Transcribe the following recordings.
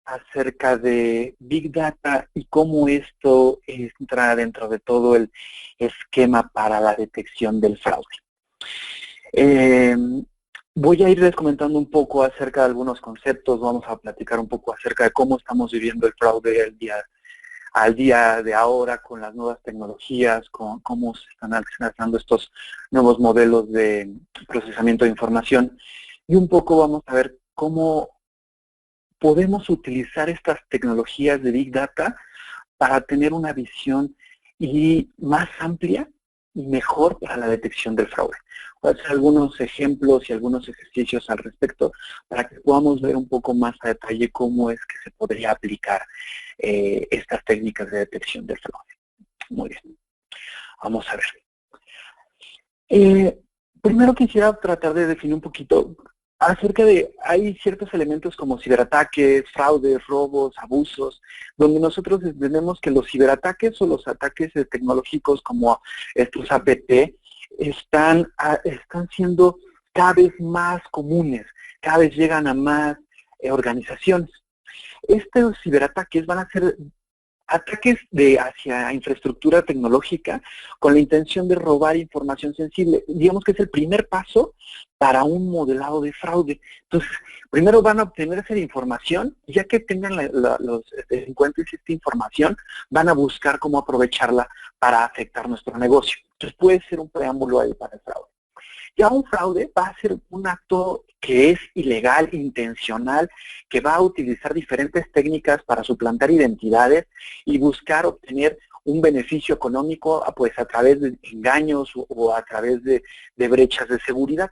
acerca de Big Data y cómo esto entra dentro de todo el esquema para la detección del fraude. Voy a irles comentando un poco acerca de algunos conceptos, vamos a platicar un poco acerca de cómo estamos viviendo el fraude al día de ahora con las nuevas tecnologías, con cómo se están alcanzando estos nuevos modelos de procesamiento de información, y un poco vamos a ver cómo podemos utilizar estas tecnologías de Big Data para tener una visión más amplia y mejor para la detección del fraude. Voy a hacer algunos ejemplos y algunos ejercicios al respecto para que podamos ver un poco más a detalle cómo es que se podría aplicar estas técnicas de detección del fraude. Muy bien, vamos a ver. Primero quisiera tratar de definir un poquito acerca de, hay ciertos elementos como ciberataques, fraudes, robos, abusos, donde nosotros entendemos que los ciberataques o los ataques tecnológicos como estos APT están siendo cada vez más comunes, cada vez llegan a más organizaciones. Estos ciberataques van a ser ataques hacia infraestructura tecnológica con la intención de robar información sensible. Digamos que es el primer paso para un modelado de fraude. Entonces, primero van a obtener esa información, y ya que tengan los delincuentes esta información, van a buscar cómo aprovecharla para afectar nuestro negocio. Entonces, puede ser un preámbulo ahí para el fraude. Ya un fraude va a ser un acto que es ilegal, intencional, que va a utilizar diferentes técnicas para suplantar identidades y buscar obtener un beneficio económico pues a través de engaños o a través de brechas de seguridad.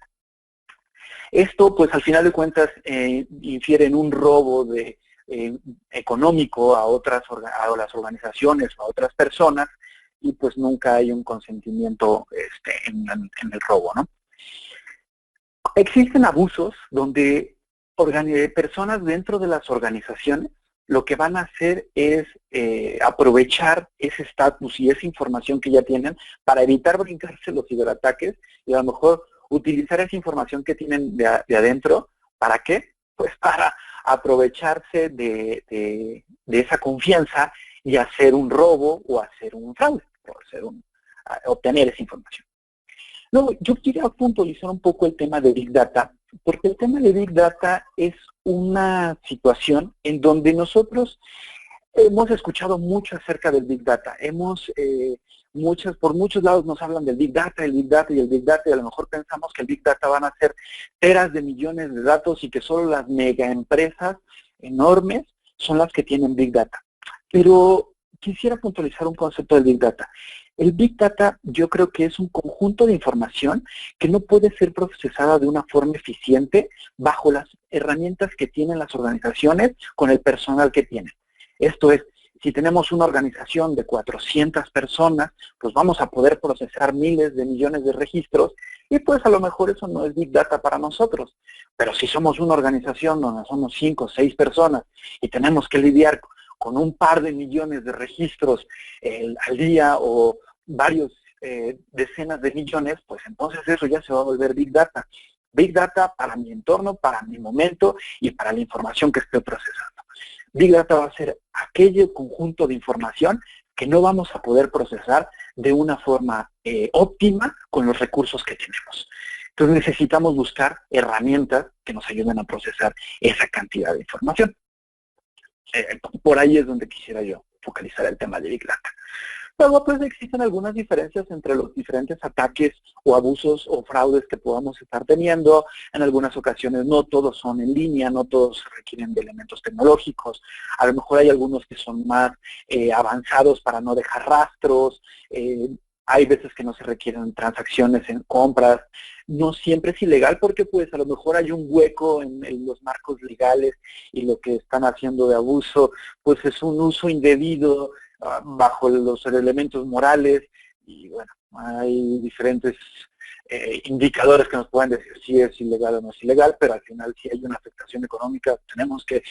Esto pues al final de cuentas infiere en un robo económico a las organizaciones o a otras personas, y pues nunca hay un consentimiento en el robo, ¿no? Existen abusos donde personas dentro de las organizaciones lo que van a hacer es aprovechar ese estatus y esa información que ya tienen para evitar brincarse los ciberataques y a lo mejor utilizar esa información que tienen de adentro. ¿Para qué? Pues para aprovecharse de esa confianza y hacer un robo o hacer un fraude, obtener esa información. No, yo quería puntualizar un poco el tema de Big Data, porque el tema de Big Data es una situación en donde nosotros hemos escuchado mucho acerca del Big Data. Por muchos lados nos hablan del Big Data, el Big Data y el Big Data, y a lo mejor pensamos que el Big Data van a ser teras de millones de datos y que solo las mega empresas enormes son las que tienen Big Data. Pero quisiera puntualizar un concepto del Big Data. El Big Data yo creo que es un conjunto de información que no puede ser procesada de una forma eficiente bajo las herramientas que tienen las organizaciones con el personal que tienen. Esto es, si tenemos una organización de 400 personas, pues vamos a poder procesar miles de millones de registros y pues a lo mejor eso no es Big Data para nosotros. Pero si somos una organización donde somos 5 o 6 personas y tenemos que lidiar con un par de millones de registros al día o varios decenas de millones, pues entonces eso ya se va a volver Big Data. Big Data para mi entorno, para mi momento y para la información que estoy procesando. Big Data va a ser aquel conjunto de información que no vamos a poder procesar de una forma óptima con los recursos que tenemos. Entonces necesitamos buscar herramientas que nos ayuden a procesar esa cantidad de información. Por ahí es donde quisiera yo focalizar el tema de Big Data. Luego, pues existen algunas diferencias entre los diferentes ataques o abusos o fraudes que podamos estar teniendo. En algunas ocasiones no todos son en línea, no todos requieren de elementos tecnológicos. A lo mejor hay algunos que son más avanzados para no dejar rastros. Hay veces que no se requieren transacciones en compras. No siempre es ilegal porque pues a lo mejor hay un hueco en los marcos legales y lo que están haciendo de abuso pues es un uso indebido bajo los elementos morales, y bueno, hay diferentes indicadores que nos pueden decir si es ilegal o no es ilegal, pero al final si hay una afectación económica tenemos que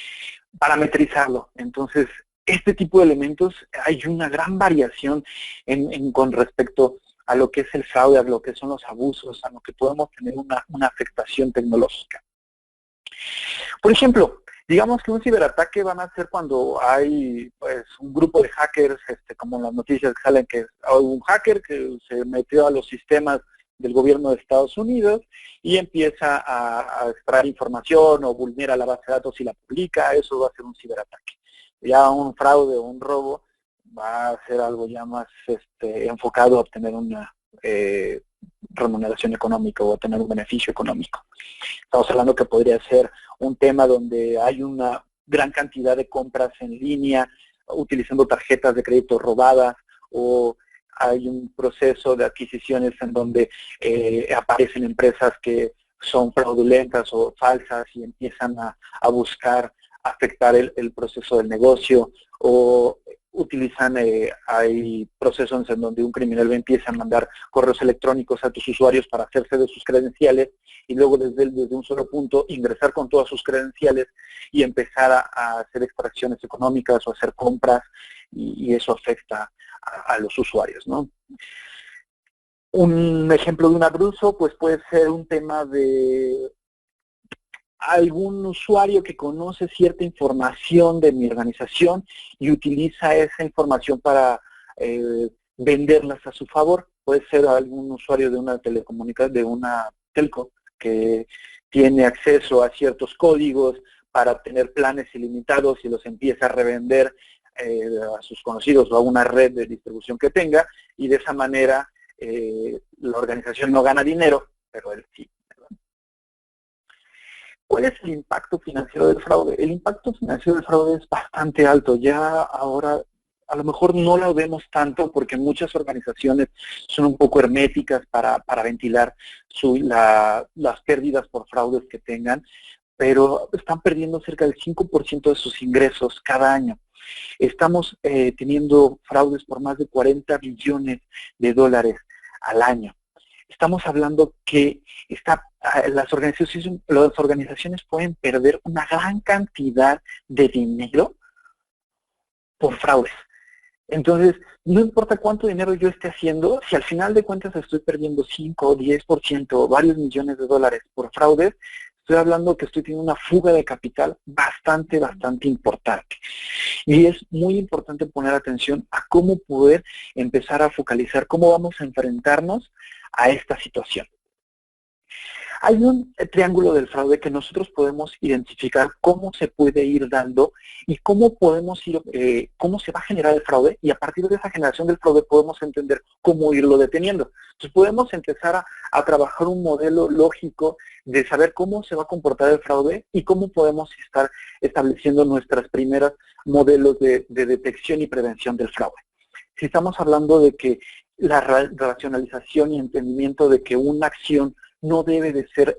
parametrizarlo. Entonces, este tipo de elementos hay una gran variación con respecto a lo que es el fraude, a lo que son los abusos, a lo que podemos tener una afectación tecnológica. Por ejemplo, Digamos que un ciberataque van a ser cuando hay pues un grupo de hackers, como en las noticias que salen que hay un hacker que se metió a los sistemas del gobierno de Estados Unidos y empieza a extraer información o vulnera la base de datos y la publica. Eso va a ser un ciberataque. Ya un fraude o un robo va a ser algo ya más enfocado a obtener una remuneración económica o a tener un beneficio económico. Estamos hablando que podría ser un tema donde hay una gran cantidad de compras en línea utilizando tarjetas de crédito robadas, o hay un proceso de adquisiciones en donde aparecen empresas que son fraudulentas o falsas y empiezan a buscar afectar el proceso del negocio, o utilizan, hay procesos en donde un criminal empieza a mandar correos electrónicos a tus usuarios para hacerse de sus credenciales y luego desde un solo punto ingresar con todas sus credenciales y empezar a hacer extracciones económicas o hacer compras, y eso afecta a los usuarios, ¿no? Un ejemplo de un abuso pues puede ser un tema de algún usuario que conoce cierta información de mi organización y utiliza esa información para venderlas a su favor. Puede ser algún usuario de una telecomunicación, de una telco, que tiene acceso a ciertos códigos para obtener planes ilimitados y los empieza a revender a sus conocidos o a una red de distribución que tenga, y de esa manera la organización no gana dinero, pero él sí. ¿Cuál es el impacto financiero del fraude? El impacto financiero del fraude es bastante alto. Ya ahora a lo mejor no lo vemos tanto porque muchas organizaciones son un poco herméticas para ventilar las pérdidas por fraudes que tengan, pero están perdiendo cerca del 5% de sus ingresos cada año. Estamos teniendo fraudes por más de 40 billones de dólares al año. Estamos hablando que las organizaciones pueden perder una gran cantidad de dinero por fraudes. Entonces, no importa cuánto dinero yo esté haciendo, si al final de cuentas estoy perdiendo 5, 10%, varios millones de dólares por fraudes, estoy hablando que estoy teniendo una fuga de capital bastante importante. Y es muy importante poner atención a cómo poder empezar a focalizar, cómo vamos a enfrentarnos a esta situación. Hay un triángulo del fraude que nosotros podemos identificar cómo se puede ir dando y cómo podemos ir, cómo se va a generar el fraude, y a partir de esa generación del fraude podemos entender cómo irlo deteniendo. Entonces podemos empezar a trabajar un modelo lógico de saber cómo se va a comportar el fraude y cómo podemos estar estableciendo nuestros primeros modelos de detección y prevención del fraude. Si estamos hablando de que la racionalización y entendimiento de que una acción no debe de ser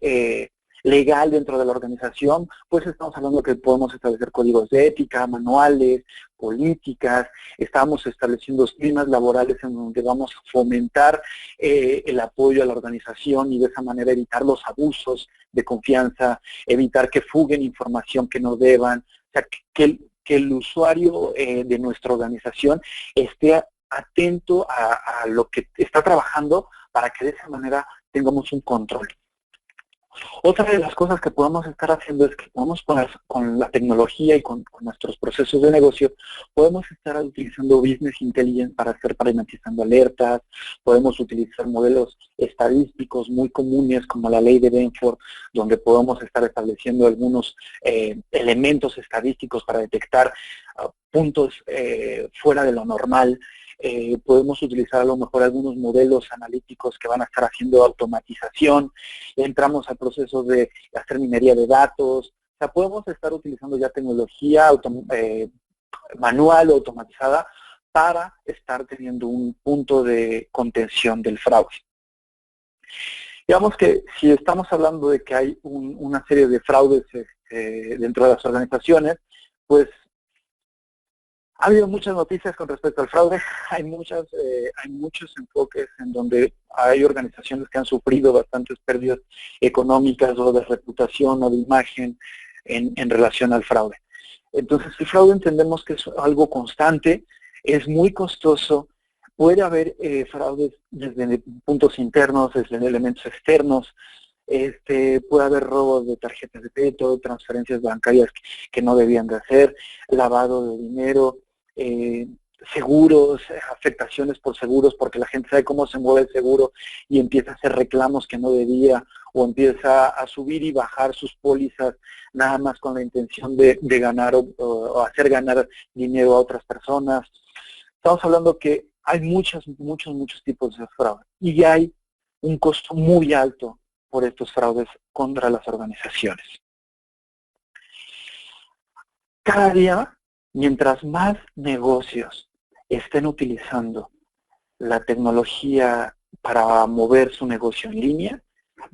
legal dentro de la organización, pues estamos hablando que podemos establecer códigos de ética, manuales, políticas, estamos estableciendo climas laborales en donde vamos a fomentar el apoyo a la organización y de esa manera evitar los abusos de confianza, evitar que fuguen información que no deban, o sea, que el usuario de nuestra organización esté atento a lo que está trabajando para que de esa manera tengamos un control. Otra de las cosas que podemos estar haciendo es que podemos con la tecnología y con nuestros procesos de negocio, podemos estar utilizando Business Intelligence para estar parametrizando alertas, podemos utilizar modelos estadísticos muy comunes como la ley de Benford, donde podemos estar estableciendo algunos elementos estadísticos para detectar puntos fuera de lo normal. Podemos utilizar a lo mejor algunos modelos analíticos que van a estar haciendo automatización, entramos al proceso de hacer minería de datos, o sea, podemos estar utilizando ya tecnología manual o automatizada para estar teniendo un punto de contención del fraude. Digamos que si estamos hablando de que hay una serie de fraudes dentro de las organizaciones, pues ha habido muchas noticias con respecto al fraude, hay muchos enfoques en donde hay organizaciones que han sufrido bastantes pérdidas económicas o de reputación o de imagen en relación al fraude. Entonces el fraude entendemos que es algo constante, es muy costoso, puede haber fraudes desde puntos internos, desde elementos externos, puede haber robos de tarjetas de crédito, transferencias bancarias que no debían de hacer, lavado de dinero, seguros, afectaciones por seguros, porque la gente sabe cómo se mueve el seguro y empieza a hacer reclamos que no debía, o empieza a subir y bajar sus pólizas nada más con la intención de ganar o hacer ganar dinero a otras personas. Estamos hablando que hay muchos tipos de fraude y hay un costo muy alto por estos fraudes contra las organizaciones. Cada día, mientras más negocios estén utilizando la tecnología para mover su negocio en línea,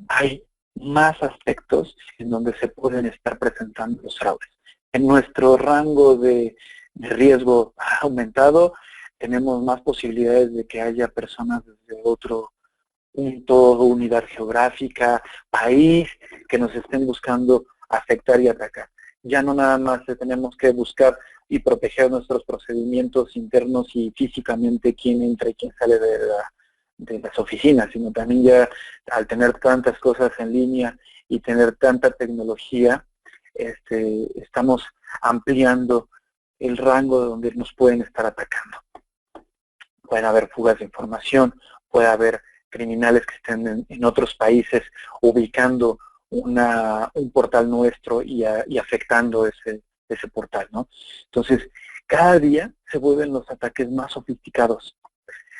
hay más aspectos en donde se pueden estar presentando los fraudes. En nuestro rango de riesgo ha aumentado, tenemos más posibilidades de que haya personas desde otro punto, unidad geográfica, país, que nos estén buscando afectar y atacar. Ya no nada más tenemos que buscar y proteger nuestros procedimientos internos y físicamente quién entra y quién sale de las oficinas, sino también ya al tener tantas cosas en línea y tener tanta tecnología, estamos ampliando el rango de donde nos pueden estar atacando. Pueden haber fugas de información, puede haber criminales que estén en otros países ubicando un portal nuestro y afectando ese portal, ¿no? Entonces, cada día se vuelven los ataques más sofisticados,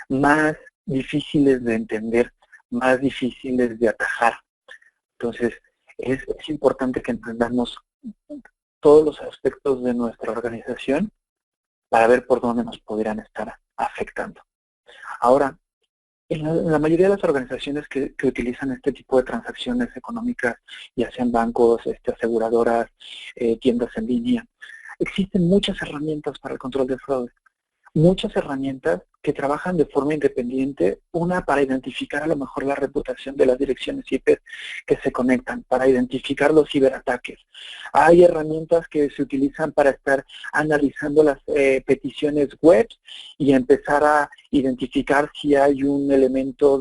más difíciles de entender, más difíciles de atajar. Entonces, es importante que entendamos todos los aspectos de nuestra organización para ver por dónde nos podrían estar afectando. Ahora, en la mayoría de las organizaciones que utilizan este tipo de transacciones económicas, ya sean bancos, aseguradoras, tiendas en línea, existen muchas herramientas para el control de fraude. Muchas herramientas que trabajan de forma independiente, una para identificar a lo mejor la reputación de las direcciones IP que se conectan, para identificar los ciberataques. Hay herramientas que se utilizan para estar analizando las peticiones web y empezar a identificar si hay un elemento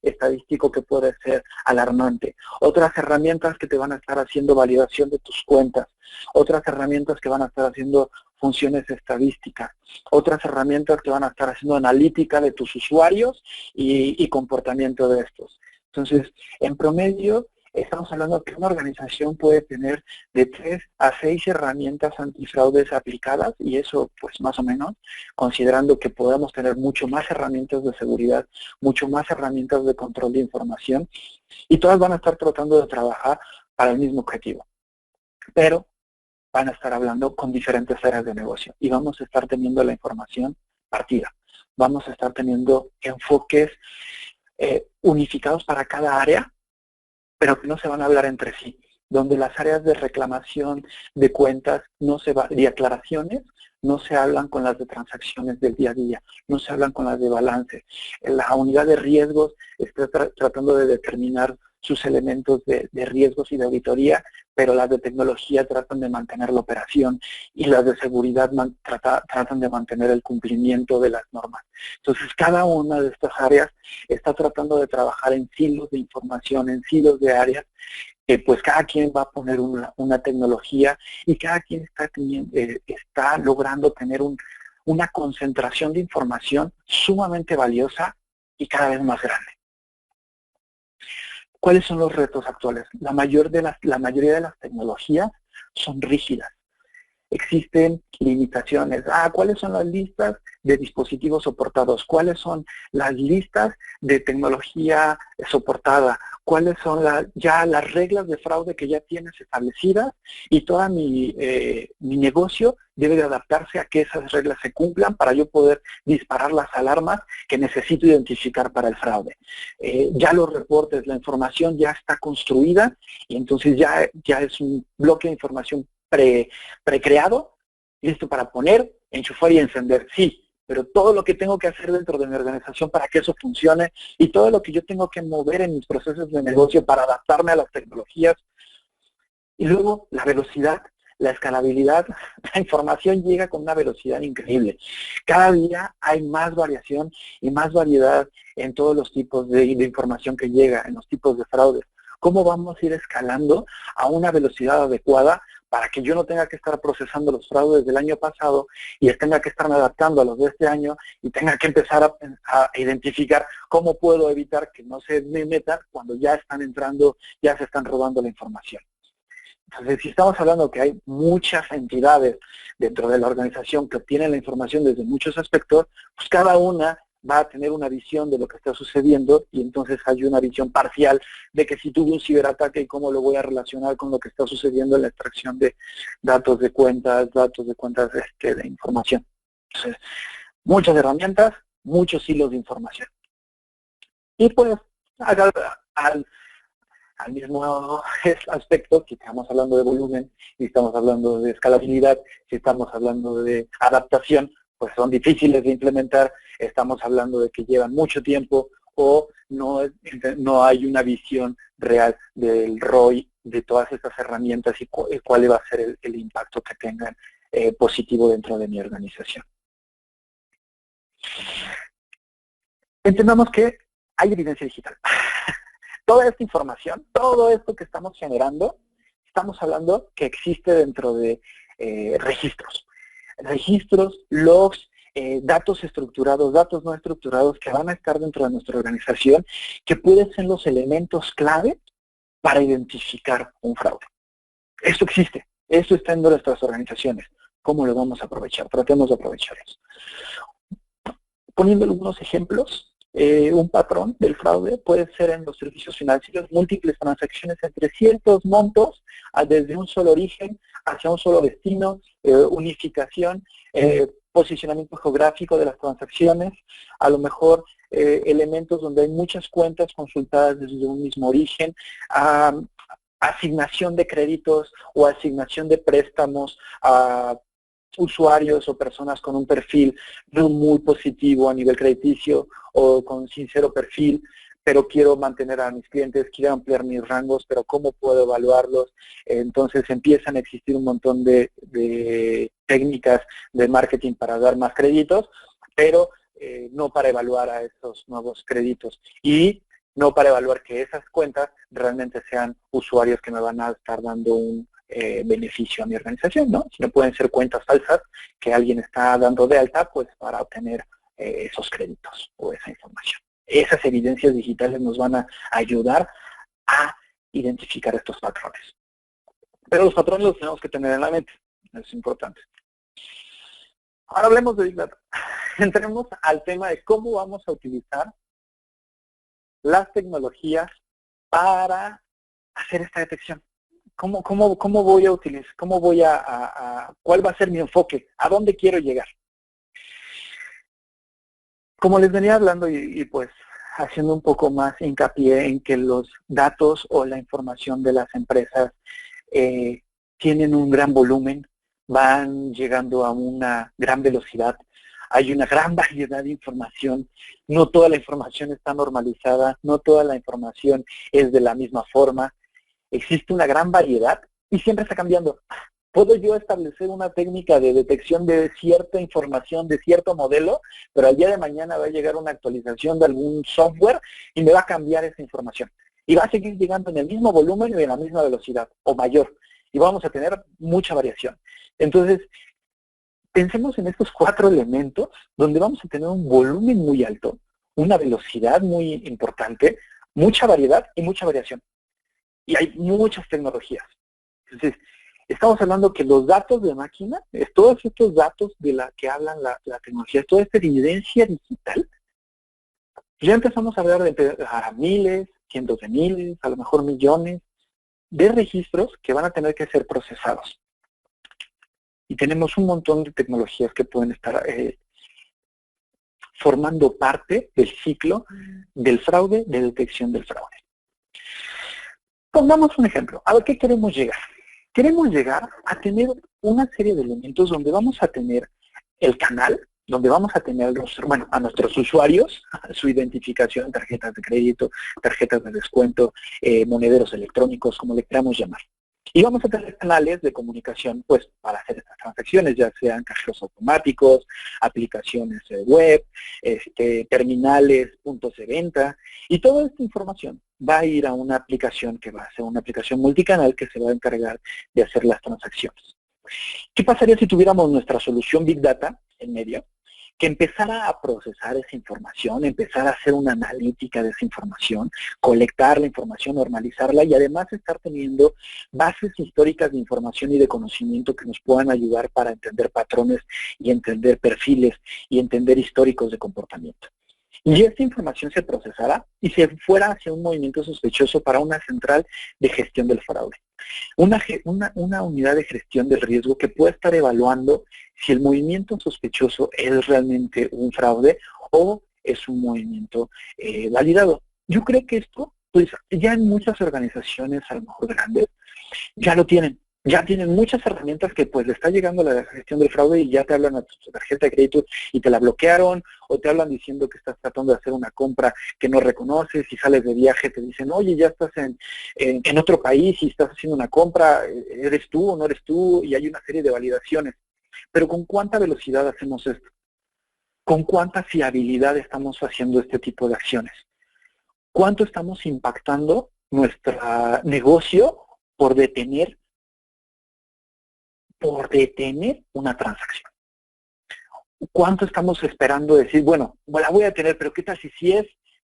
estadístico que puede ser alarmante. Otras herramientas que te van a estar haciendo validación de tus cuentas. Otras herramientas que van a estar haciendo funciones estadísticas, otras herramientas que van a estar haciendo analítica de tus usuarios y comportamiento de estos. Entonces, en promedio, estamos hablando que una organización puede tener de 3 a 6 herramientas antifraudes aplicadas, y eso, pues, más o menos, considerando que podemos tener mucho más herramientas de seguridad, mucho más herramientas de control de información, y todas van a estar tratando de trabajar para el mismo objetivo. Pero van a estar hablando con diferentes áreas de negocio y vamos a estar teniendo la información partida. Vamos a estar teniendo enfoques unificados para cada área, pero que no se van a hablar entre sí, donde las áreas de reclamación de cuentas y aclaraciones no se hablan con las de transacciones del día a día, no se hablan con las de balance. La unidad de riesgos está tratando de determinar sus elementos de riesgos y de auditoría, pero las de tecnología tratan de mantener la operación y las de seguridad tratan de mantener el cumplimiento de las normas. Entonces, cada una de estas áreas está tratando de trabajar en silos de información, en silos de áreas, pues cada quien va a poner una tecnología y cada quien está logrando tener una concentración de información sumamente valiosa y cada vez más grande. ¿Cuáles son los retos actuales? La mayoría de las tecnologías son rígidas. Existen limitaciones. ¿Cuáles son las listas de dispositivos soportados? ¿Cuáles son las listas de tecnología soportada? ¿Cuáles son ya las reglas de fraude que ya tienes establecidas? Y todo mi negocio debe de adaptarse a que esas reglas se cumplan para yo poder disparar las alarmas que necesito identificar para el fraude. Ya los reportes, la información ya está construida y entonces ya es un bloque de información precreado, listo para poner, enchufar y encender. Sí, pero todo lo que tengo que hacer dentro de mi organización para que eso funcione y todo lo que yo tengo que mover en mis procesos de negocio para adaptarme a las tecnologías. Y luego la velocidad, la escalabilidad, la información llega con una velocidad increíble. Cada día hay más variación y más variedad en todos los tipos de información que llega, en los tipos de fraude. ¿Cómo vamos a ir escalando a una velocidad adecuada para que yo no tenga que estar procesando los fraudes del año pasado y tenga que estarme adaptando a los de este año y tenga que empezar a identificar cómo puedo evitar que no se me metan cuando ya están entrando, ya se están robando la información? Entonces, si estamos hablando que hay muchas entidades dentro de la organización que obtienen la información desde muchos aspectos, pues cada una va a tener una visión de lo que está sucediendo y entonces hay una visión parcial de que si tuve un ciberataque y cómo lo voy a relacionar con lo que está sucediendo en la extracción de datos de cuentas de información. Entonces, muchas herramientas, muchos hilos de información. Y pues, al mismo aspecto, si estamos hablando de volumen, si estamos hablando de escalabilidad, si estamos hablando de adaptación, pues son difíciles de implementar, estamos hablando de que llevan mucho tiempo o no hay una visión real del ROI de todas estas herramientas y cuál va a ser el impacto que tengan positivo dentro de mi organización. Entendamos que hay evidencia digital. Toda esta información, todo esto que estamos generando, estamos hablando que existe dentro de registros. Registros, logs, datos estructurados, datos no estructurados que van a estar dentro de nuestra organización, que pueden ser los elementos clave para identificar un fraude. Esto existe, esto está en nuestras organizaciones. ¿Cómo lo vamos a aprovechar? Tratemos de aprovechar eso. Poniendo algunos ejemplos, un patrón del fraude puede ser en los servicios financieros, múltiples transacciones entre ciertos montos, desde un solo origen hacia un solo destino, unificación, posicionamiento geográfico de las transacciones, a lo mejor elementos donde hay muchas cuentas consultadas desde un mismo origen, asignación de créditos o asignación de préstamos a usuarios o personas con un perfil no muy positivo a nivel crediticio o con sincero perfil, pero quiero mantener a mis clientes, quiero ampliar mis rangos, pero ¿cómo puedo evaluarlos? Entonces empiezan a existir un montón de técnicas de marketing para dar más créditos, pero no para evaluar a esos nuevos créditos y no para evaluar que esas cuentas realmente sean usuarios que me van a estar dando un beneficio a mi organización, ¿no? Si no pueden ser cuentas falsas que alguien está dando de alta, pues para obtener esos créditos o esa información. Esas evidencias digitales nos van a ayudar a identificar estos patrones. Pero los patrones los tenemos que tener en la mente, es importante. Ahora hablemos de Big Data. Entremos al tema de cómo vamos a utilizar las tecnologías para hacer esta detección. ¿Cómo voy a utilizar, cuál va a ser mi enfoque? ¿A dónde quiero llegar? Como les venía hablando y pues haciendo un poco más hincapié en que los datos o la información de las empresas tienen un gran volumen, van llegando a una gran velocidad, hay una gran variedad de información, no toda la información está normalizada, no toda la información es de la misma forma, existe una gran variedad y siempre está cambiando. ¿Puedo yo establecer una técnica de detección de cierta información, de cierto modelo, pero al día de mañana va a llegar una actualización de algún software y me va a cambiar esa información? Y va a seguir llegando en el mismo volumen y en la misma velocidad, o mayor. Y vamos a tener mucha variación. Entonces, pensemos en estos 4 elementos, donde vamos a tener un volumen muy alto, una velocidad muy importante, mucha variedad y mucha variación. Y hay muchas tecnologías. Entonces, estamos hablando que los datos de máquina, todos estos datos de la que hablan la tecnología, toda esta evidencia digital, ya empezamos a hablar de miles, cientos de miles, a lo mejor millones de registros que van a tener que ser procesados. Y tenemos un montón de tecnologías que pueden estar formando parte del ciclo del fraude, de detección del fraude. Pongamos un ejemplo. ¿A qué queremos llegar? Queremos llegar a tener una serie de elementos donde vamos a tener el canal, donde vamos a tener a nuestros usuarios, su identificación, tarjetas de crédito, tarjetas de descuento, monederos electrónicos, como le queramos llamar. Y vamos a tener canales de comunicación, pues, para hacer estas transacciones, ya sean cajeros automáticos, aplicaciones web, terminales, puntos de venta, y toda esta información va a ir a una aplicación que va a ser una aplicación multicanal que se va a encargar de hacer las transacciones. ¿Qué pasaría si tuviéramos nuestra solución Big Data en medio, que empezara a procesar esa información, empezar a hacer una analítica de esa información, colectar la información, normalizarla y además estar teniendo bases históricas de información y de conocimiento que nos puedan ayudar para entender patrones y entender perfiles y entender históricos de comportamiento? Y esta información se procesará y se fuera hacia un movimiento sospechoso para una central de gestión del fraude. Una unidad de gestión del riesgo que pueda estar evaluando si el movimiento sospechoso es realmente un fraude o es un movimiento validado. Yo creo que esto, pues ya en muchas organizaciones, a lo mejor grandes, ya lo tienen. Ya tienen muchas herramientas que pues le está llegando la gestión del fraude y ya te hablan a tu tarjeta de crédito y te la bloquearon, o te hablan diciendo que estás tratando de hacer una compra que no reconoces, y sales de viaje te dicen, oye, ya estás en otro país y estás haciendo una compra, ¿eres tú o no eres tú? Y hay una serie de validaciones. Pero ¿con cuánta velocidad hacemos esto? ¿Con cuánta fiabilidad estamos haciendo este tipo de acciones? ¿Cuánto estamos impactando nuestro negocio por detener una transacción? ¿Cuánto estamos esperando decir, bueno, la voy a tener, pero qué tal si sí es?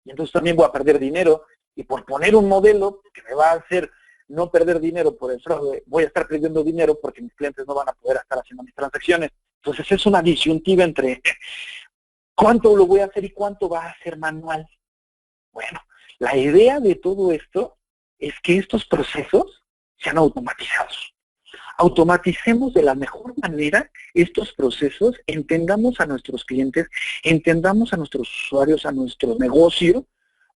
Y entonces también voy a perder dinero, y por poner un modelo que me va a hacer no perder dinero por el fraude, voy a estar perdiendo dinero porque mis clientes no van a poder estar haciendo mis transacciones. Entonces es una disyuntiva entre cuánto lo voy a hacer y cuánto va a ser manual. Bueno, la idea de todo esto es que estos procesos sean automatizados. Automaticemos de la mejor manera estos procesos, entendamos a nuestros clientes, entendamos a nuestros usuarios, a nuestro negocio,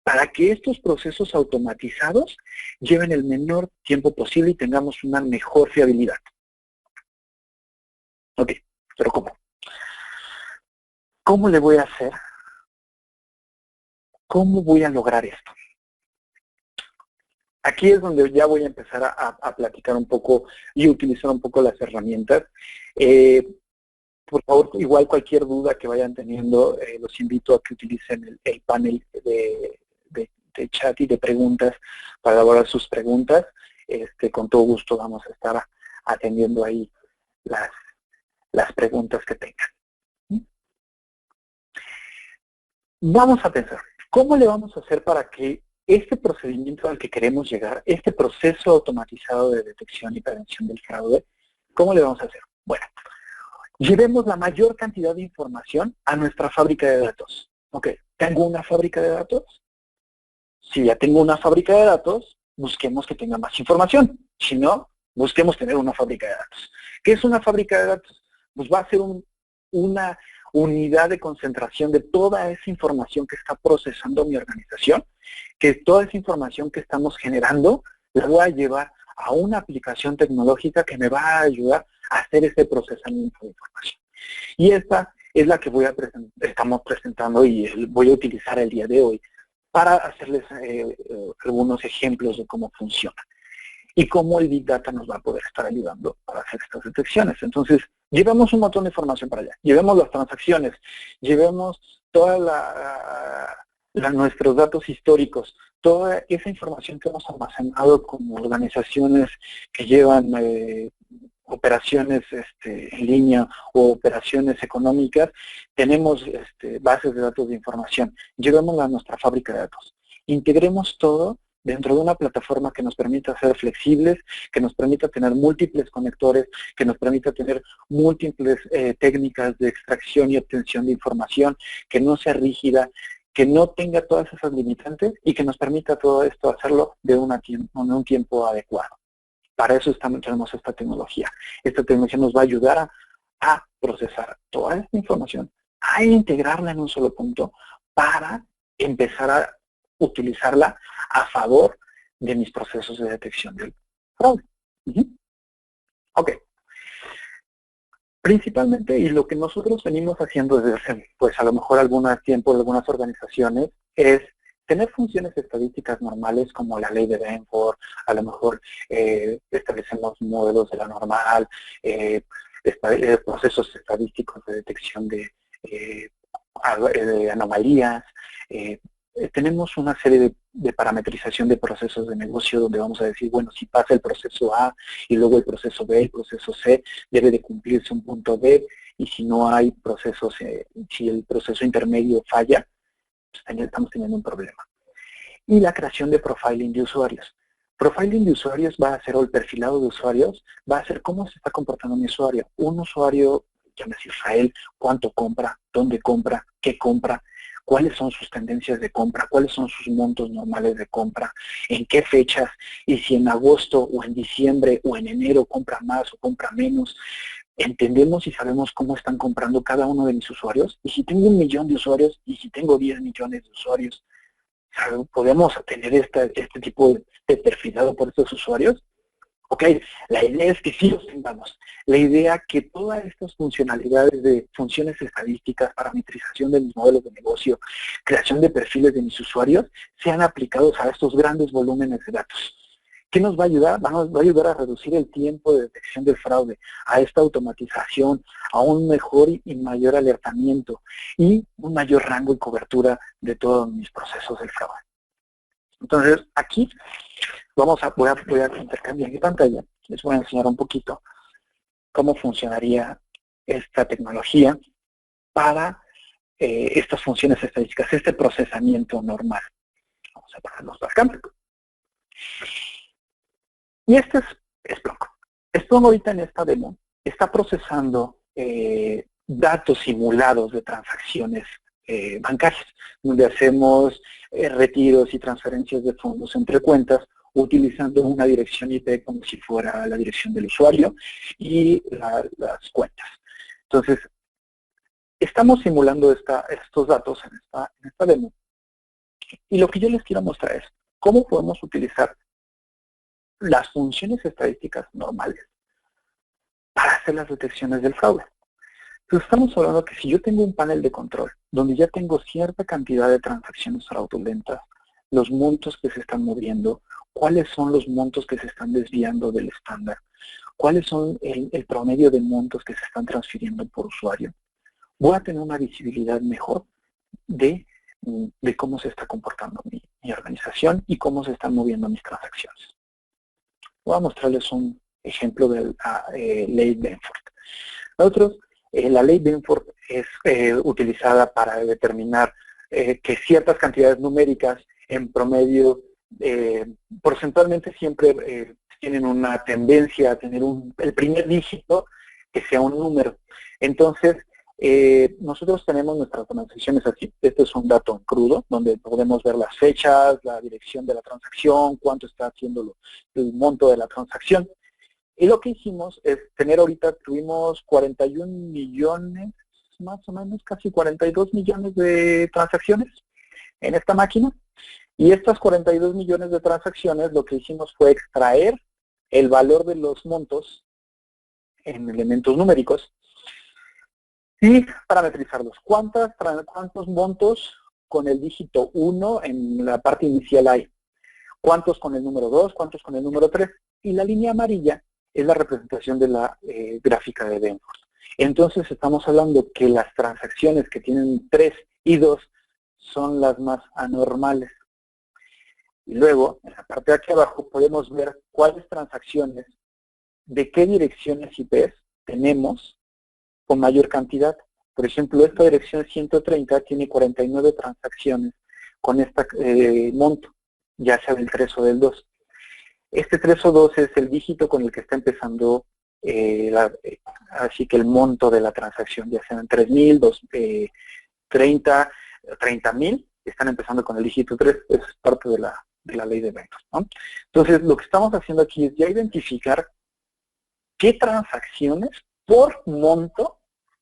para que estos procesos automatizados lleven el menor tiempo posible y tengamos una mejor fiabilidad. Ok, pero ¿cómo? ¿Cómo le voy a hacer? ¿Cómo voy a lograr esto? Aquí es donde ya voy a empezar a platicar un poco y utilizar un poco las herramientas. Por favor, igual cualquier duda que vayan teniendo, los invito a que utilicen el panel de chat y de preguntas para elaborar sus preguntas. Con todo gusto vamos a estar atendiendo ahí las preguntas que tengan. Vamos a pensar, ¿cómo le vamos a hacer para que este procedimiento al que queremos llegar, este proceso automatizado de detección y prevención del fraude, cómo le vamos a hacer? Bueno, llevemos la mayor cantidad de información a nuestra fábrica de datos. Ok, ¿tengo una fábrica de datos? Si ya tengo una fábrica de datos, busquemos que tenga más información. Si no, busquemos tener una fábrica de datos. ¿Qué es una fábrica de datos? Pues va a ser una unidad de concentración de toda esa información que está procesando mi organización, que toda esa información que estamos generando la voy a llevar a una aplicación tecnológica que me va a ayudar a hacer ese procesamiento de información. Y esta es la que estamos presentando y voy a utilizar el día de hoy para hacerles algunos ejemplos de cómo funciona y cómo el Big Data nos va a poder estar ayudando para hacer estas detecciones. Entonces, llevemos un montón de información para allá, llevemos las transacciones, llevemos toda nuestros datos históricos, toda esa información que hemos almacenado como organizaciones que llevan operaciones en línea o operaciones económicas, tenemos bases de datos de información, llevémosla a nuestra fábrica de datos, integremos todo dentro de una plataforma que nos permita ser flexibles, que nos permita tener múltiples conectores, que nos permita tener múltiples técnicas de extracción y obtención de información, que no sea rígida, que no tenga todas esas limitantes y que nos permita todo esto hacerlo de un tiempo adecuado. Para eso tenemos esta tecnología. Esta tecnología nos va a ayudar a procesar toda esta información, a integrarla en un solo punto para empezar a utilizarla a favor de mis procesos de detección del fraude. Ok. Principalmente, y lo que nosotros venimos haciendo desde hace, pues a lo mejor algún tiempo, algunas organizaciones, es tener funciones estadísticas normales como la ley de Benford, a lo mejor establecemos modelos de la normal, procesos estadísticos de detección de anomalías, tenemos una serie de parametrización de procesos de negocio, donde vamos a decir, bueno, si pasa el proceso A y luego el proceso B, el proceso C, debe de cumplirse un punto D, y si no hay procesos, si el proceso intermedio falla, pues estamos teniendo un problema. Y la creación de profiling de usuarios. Profiling de usuarios va a ser, o el perfilado de usuarios, va a ser cómo se está comportando mi usuario. Un usuario, llámese Israel, cuánto compra, dónde compra, qué compra, cuáles son sus tendencias de compra, cuáles son sus montos normales de compra, en qué fechas, y si en agosto o en diciembre o en enero compra más o compra menos. Entendemos y sabemos cómo están comprando cada uno de mis usuarios, y si tengo 1 millón de usuarios, y si tengo 10 millones de usuarios, ¿podemos tener este tipo de perfilado por estos usuarios? Ok, la idea es que sí los tengamos. La idea que todas estas funcionalidades de funciones estadísticas, parametrización de mis modelos de negocio, creación de perfiles de mis usuarios, sean aplicados a estos grandes volúmenes de datos. ¿Qué nos va a ayudar? Va a ayudar a reducir el tiempo de detección del fraude, a esta automatización, a un mejor y mayor alertamiento y un mayor rango y cobertura de todos mis procesos del fraude. Entonces, aquí voy a intercambiar mi pantalla. Les voy a enseñar un poquito cómo funcionaría esta tecnología para estas funciones estadísticas, este procesamiento normal. Vamos a ponerlos para acá. Y este es Splunk. Splunk ahorita en esta demo está procesando datos simulados de transacciones bancarias, donde hacemos retiros y transferencias de fondos entre cuentas utilizando una dirección IP como si fuera la dirección del usuario y las cuentas. Entonces, estamos simulando estos datos en esta demo. Y lo que yo les quiero mostrar es cómo podemos utilizar las funciones estadísticas normales para hacer las detecciones del fraude. Entonces estamos hablando que si yo tengo un panel de control donde ya tengo cierta cantidad de transacciones fraudulentas, los montos que se están moviendo, cuáles son los montos que se están desviando del estándar, cuáles son el promedio de montos que se están transfiriendo por usuario, voy a tener una visibilidad mejor de cómo se está comportando mi organización y cómo se están moviendo mis transacciones. Voy a mostrarles un ejemplo de la ley Benford. La ley Benford es utilizada para determinar que ciertas cantidades numéricas en promedio, porcentualmente siempre tienen una tendencia a tener el primer dígito que sea un número. Entonces, nosotros tenemos nuestras transacciones así. Este es un dato en crudo, donde podemos ver las fechas, la dirección de la transacción, cuánto está haciendo el monto de la transacción. Y lo que hicimos es tuvimos 41 millones, más o menos, casi 42 millones de transacciones en esta máquina. Y estas 42 millones de transacciones, lo que hicimos fue extraer el valor de los montos en elementos numéricos y parametrizarlos. ¿Cuántos montos con el dígito 1 en la parte inicial hay? ¿Cuántos con el número 2? ¿Cuántos con el número 3? Y la línea amarilla es la representación de la gráfica de Benford. Entonces estamos hablando que las transacciones que tienen 3 y 2 son las más anormales. Y luego, en la parte de aquí abajo, podemos ver cuáles transacciones, de qué direcciones IP tenemos con mayor cantidad. Por ejemplo, esta dirección 130 tiene 49 transacciones con este monto, ya sea del 3 o del 2. Este 3 o 2 es el dígito con el que está empezando, así que el monto de la transacción, ya sean 3.000, 30.000, están empezando con el dígito 3, es parte de la ley de Benford, ¿no? Entonces, lo que estamos haciendo aquí es ya identificar qué transacciones por monto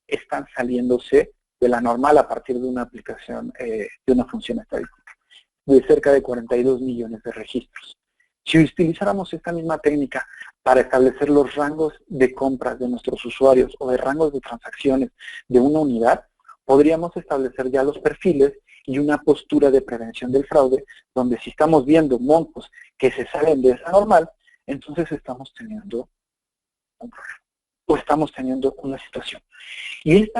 están saliéndose de la normal a partir de una aplicación, de una función estadística, de cerca de 42 millones de registros. Si utilizáramos esta misma técnica para establecer los rangos de compras de nuestros usuarios o de rangos de transacciones de una unidad, podríamos establecer ya los perfiles y una postura de prevención del fraude, donde si estamos viendo montos que se salen de esa normal, entonces estamos teniendo un problema o estamos teniendo una situación. Y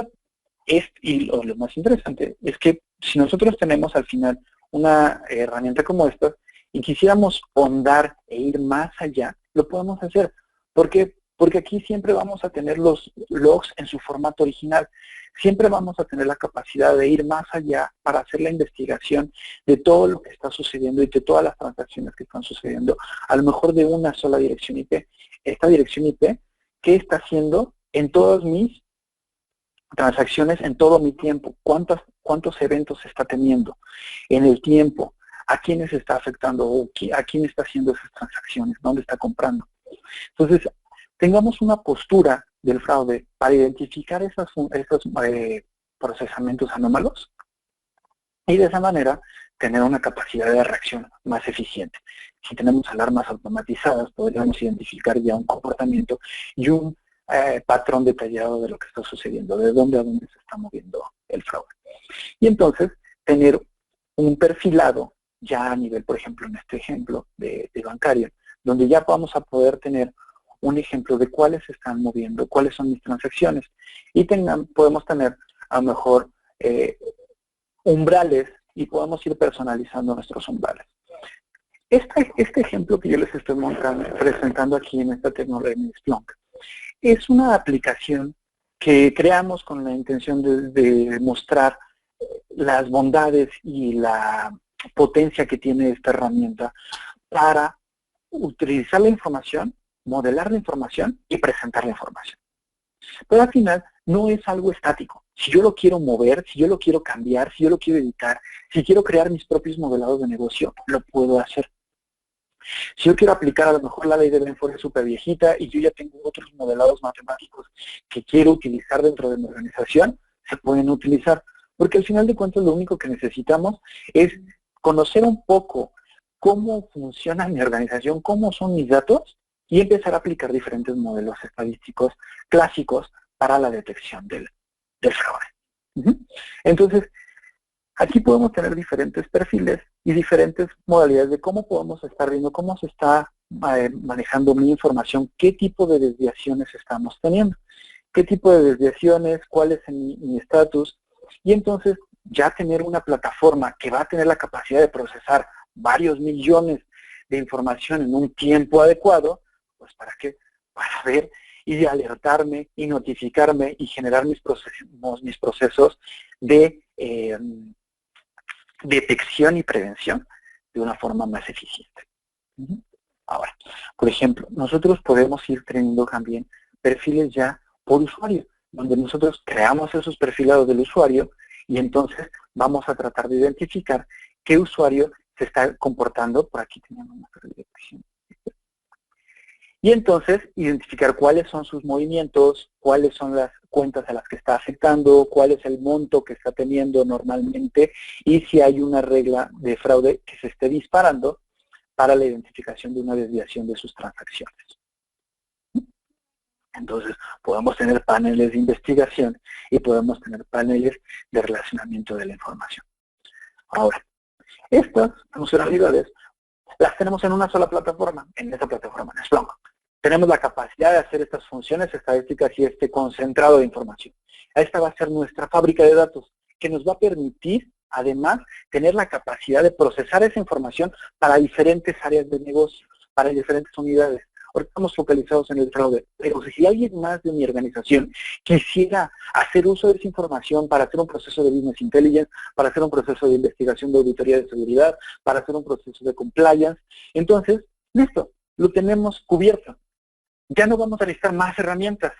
lo más interesante es que si nosotros tenemos al final una herramienta como esta y quisiéramos ahondar e ir más allá, lo podemos hacer. ¿Por qué? Porque aquí siempre vamos a tener los logs en su formato original. Siempre vamos a tener la capacidad de ir más allá para hacer la investigación de todo lo que está sucediendo y de todas las transacciones que están sucediendo, a lo mejor de una sola dirección IP. Esta dirección IP, ¿qué está haciendo en todas mis transacciones, en todo mi tiempo? ¿Cuántos eventos está teniendo en el tiempo? ¿A quiénes está afectando? ¿O a quién está haciendo esas transacciones? ¿Dónde está comprando? Entonces, tengamos una postura del fraude para identificar esos procesamientos anómalos y de esa manera tener una capacidad de reacción más eficiente. Si tenemos alarmas automatizadas, podríamos identificar ya un comportamiento y un patrón detallado de lo que está sucediendo, de dónde a dónde se está moviendo el fraude. Y entonces, tener un perfilado ya a nivel, por ejemplo, en este ejemplo de bancario, donde ya vamos a poder tener un ejemplo de cuáles se están moviendo, cuáles son mis transacciones. Y podemos tener a lo mejor umbrales y podemos ir personalizando nuestros umbrales. Este ejemplo que yo les estoy presentando aquí en esta tecnología de Splunk es una aplicación que creamos con la intención de mostrar las bondades y la potencia que tiene esta herramienta para utilizar la información, modelar la información y presentar la información. Pero al final no es algo estático. Si yo lo quiero mover, si yo lo quiero cambiar, si yo lo quiero editar, si quiero crear mis propios modelados de negocio, lo puedo hacer. Si yo quiero aplicar a lo mejor la ley de Benford es súper viejita y yo ya tengo otros modelados matemáticos que quiero utilizar dentro de mi organización, se pueden utilizar. Porque al final de cuentas lo único que necesitamos es conocer un poco cómo funciona mi organización, cómo son mis datos y empezar a aplicar diferentes modelos estadísticos clásicos para la detección del fraude. Entonces, aquí podemos tener diferentes perfiles y diferentes modalidades de cómo podemos estar viendo, cómo se está manejando mi información, qué tipo de desviaciones estamos teniendo, qué tipo de desviaciones, cuál es mi estatus, y entonces ya tener una plataforma que va a tener la capacidad de procesar varios millones de información en un tiempo adecuado, pues ¿para qué? Para ver y alertarme y notificarme y generar mis procesos de detección y prevención de una forma más eficiente. Ahora, por ejemplo, nosotros podemos ir teniendo también perfiles ya por usuario, donde nosotros creamos esos perfilados del usuario y entonces vamos a tratar de identificar qué usuario se está comportando. Por aquí tenemos nuestra dirección. Y entonces identificar cuáles son sus movimientos, cuáles son las cuentas a las que está afectando, cuál es el monto que está teniendo normalmente y si hay una regla de fraude que se esté disparando para la identificación de una desviación de sus transacciones. Entonces, podemos tener paneles de investigación y podemos tener paneles de relacionamiento de la información. Ahora, estas funcionalidades las tenemos en una sola plataforma, en esta plataforma, en Splunk. Tenemos la capacidad de hacer estas funciones estadísticas y este concentrado de información. Esta va a ser nuestra fábrica de datos, que nos va a permitir, además, tener la capacidad de procesar esa información para diferentes áreas de negocio, para diferentes unidades. Ahora estamos focalizados en el fraude, pero si alguien más de mi organización quisiera hacer uso de esa información para hacer un proceso de business intelligence, para hacer un proceso de investigación de auditoría de seguridad, para hacer un proceso de compliance, entonces, listo, lo tenemos cubierto. Ya no vamos a necesitar más herramientas,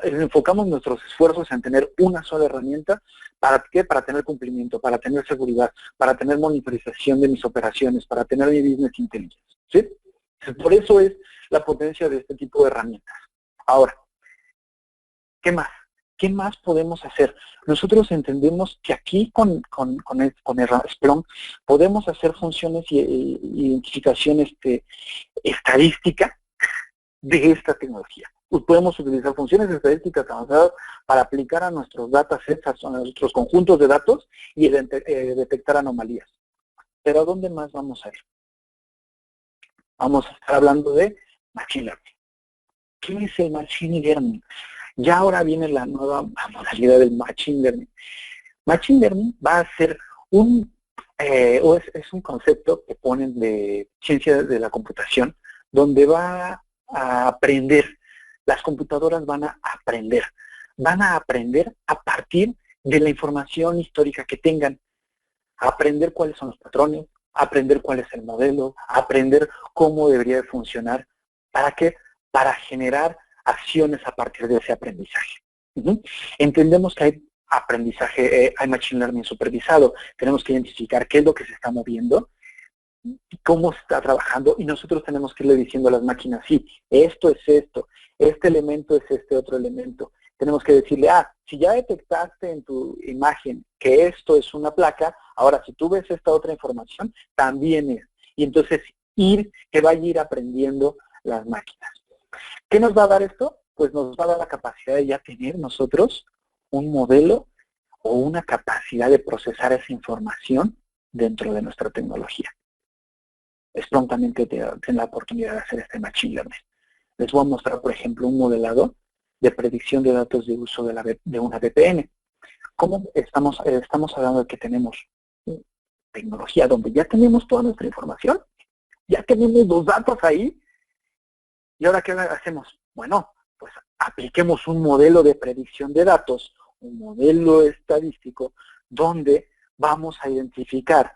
enfocamos nuestros esfuerzos en tener una sola herramienta. ¿Para qué? Para tener cumplimiento, para tener seguridad, para tener monitorización de mis operaciones, para tener mi business intelligence. ¿Sí? Por eso es la potencia de este tipo de herramientas. Ahora, ¿qué más? ¿Qué más podemos hacer? Nosotros entendemos que aquí con el Splunk podemos hacer funciones y identificación estadística de esta tecnología. Podemos utilizar funciones estadísticas avanzadas para aplicar a nuestros datasets, a nuestros conjuntos de datos y detectar anomalías. Pero ¿a dónde más vamos a ir? Vamos a estar hablando de Machine Learning. ¿Qué es el Machine Learning? Ya ahora viene la nueva modalidad del Machine Learning. Machine Learning va a ser un es un concepto que ponen de ciencia de la computación, donde va a aprender, las computadoras van a aprender a partir de la información histórica que tengan, a aprender cuáles son los patrones, a aprender cuál es el modelo, a aprender cómo debería de funcionar. ¿Para qué? Para generar acciones a partir de ese aprendizaje. Entendemos que hay aprendizaje, hay machine learning supervisado, tenemos que identificar qué es lo que se está moviendo, cómo se está trabajando, y nosotros tenemos que irle diciendo a las máquinas, sí, esto es esto, este elemento es este otro elemento. Tenemos que decirle, si ya detectaste en tu imagen que esto es una placa, ahora si tú ves esta otra información, también es. Y entonces que vaya a ir aprendiendo las máquinas. ¿Qué nos va a dar esto? Pues nos va a dar la capacidad de ya tener nosotros un modelo o una capacidad de procesar esa información dentro de nuestra tecnología. Es prontamente tener la oportunidad de hacer este machine learning. Les voy a mostrar, por ejemplo, un modelado de predicción de datos de uso de una VPN. ¿Cómo estamos hablando de que tenemos tecnología donde ya tenemos toda nuestra información? Ya tenemos los datos ahí. ¿Y ahora qué hacemos? Bueno, pues apliquemos un modelo de predicción de datos, un modelo estadístico, donde vamos a identificar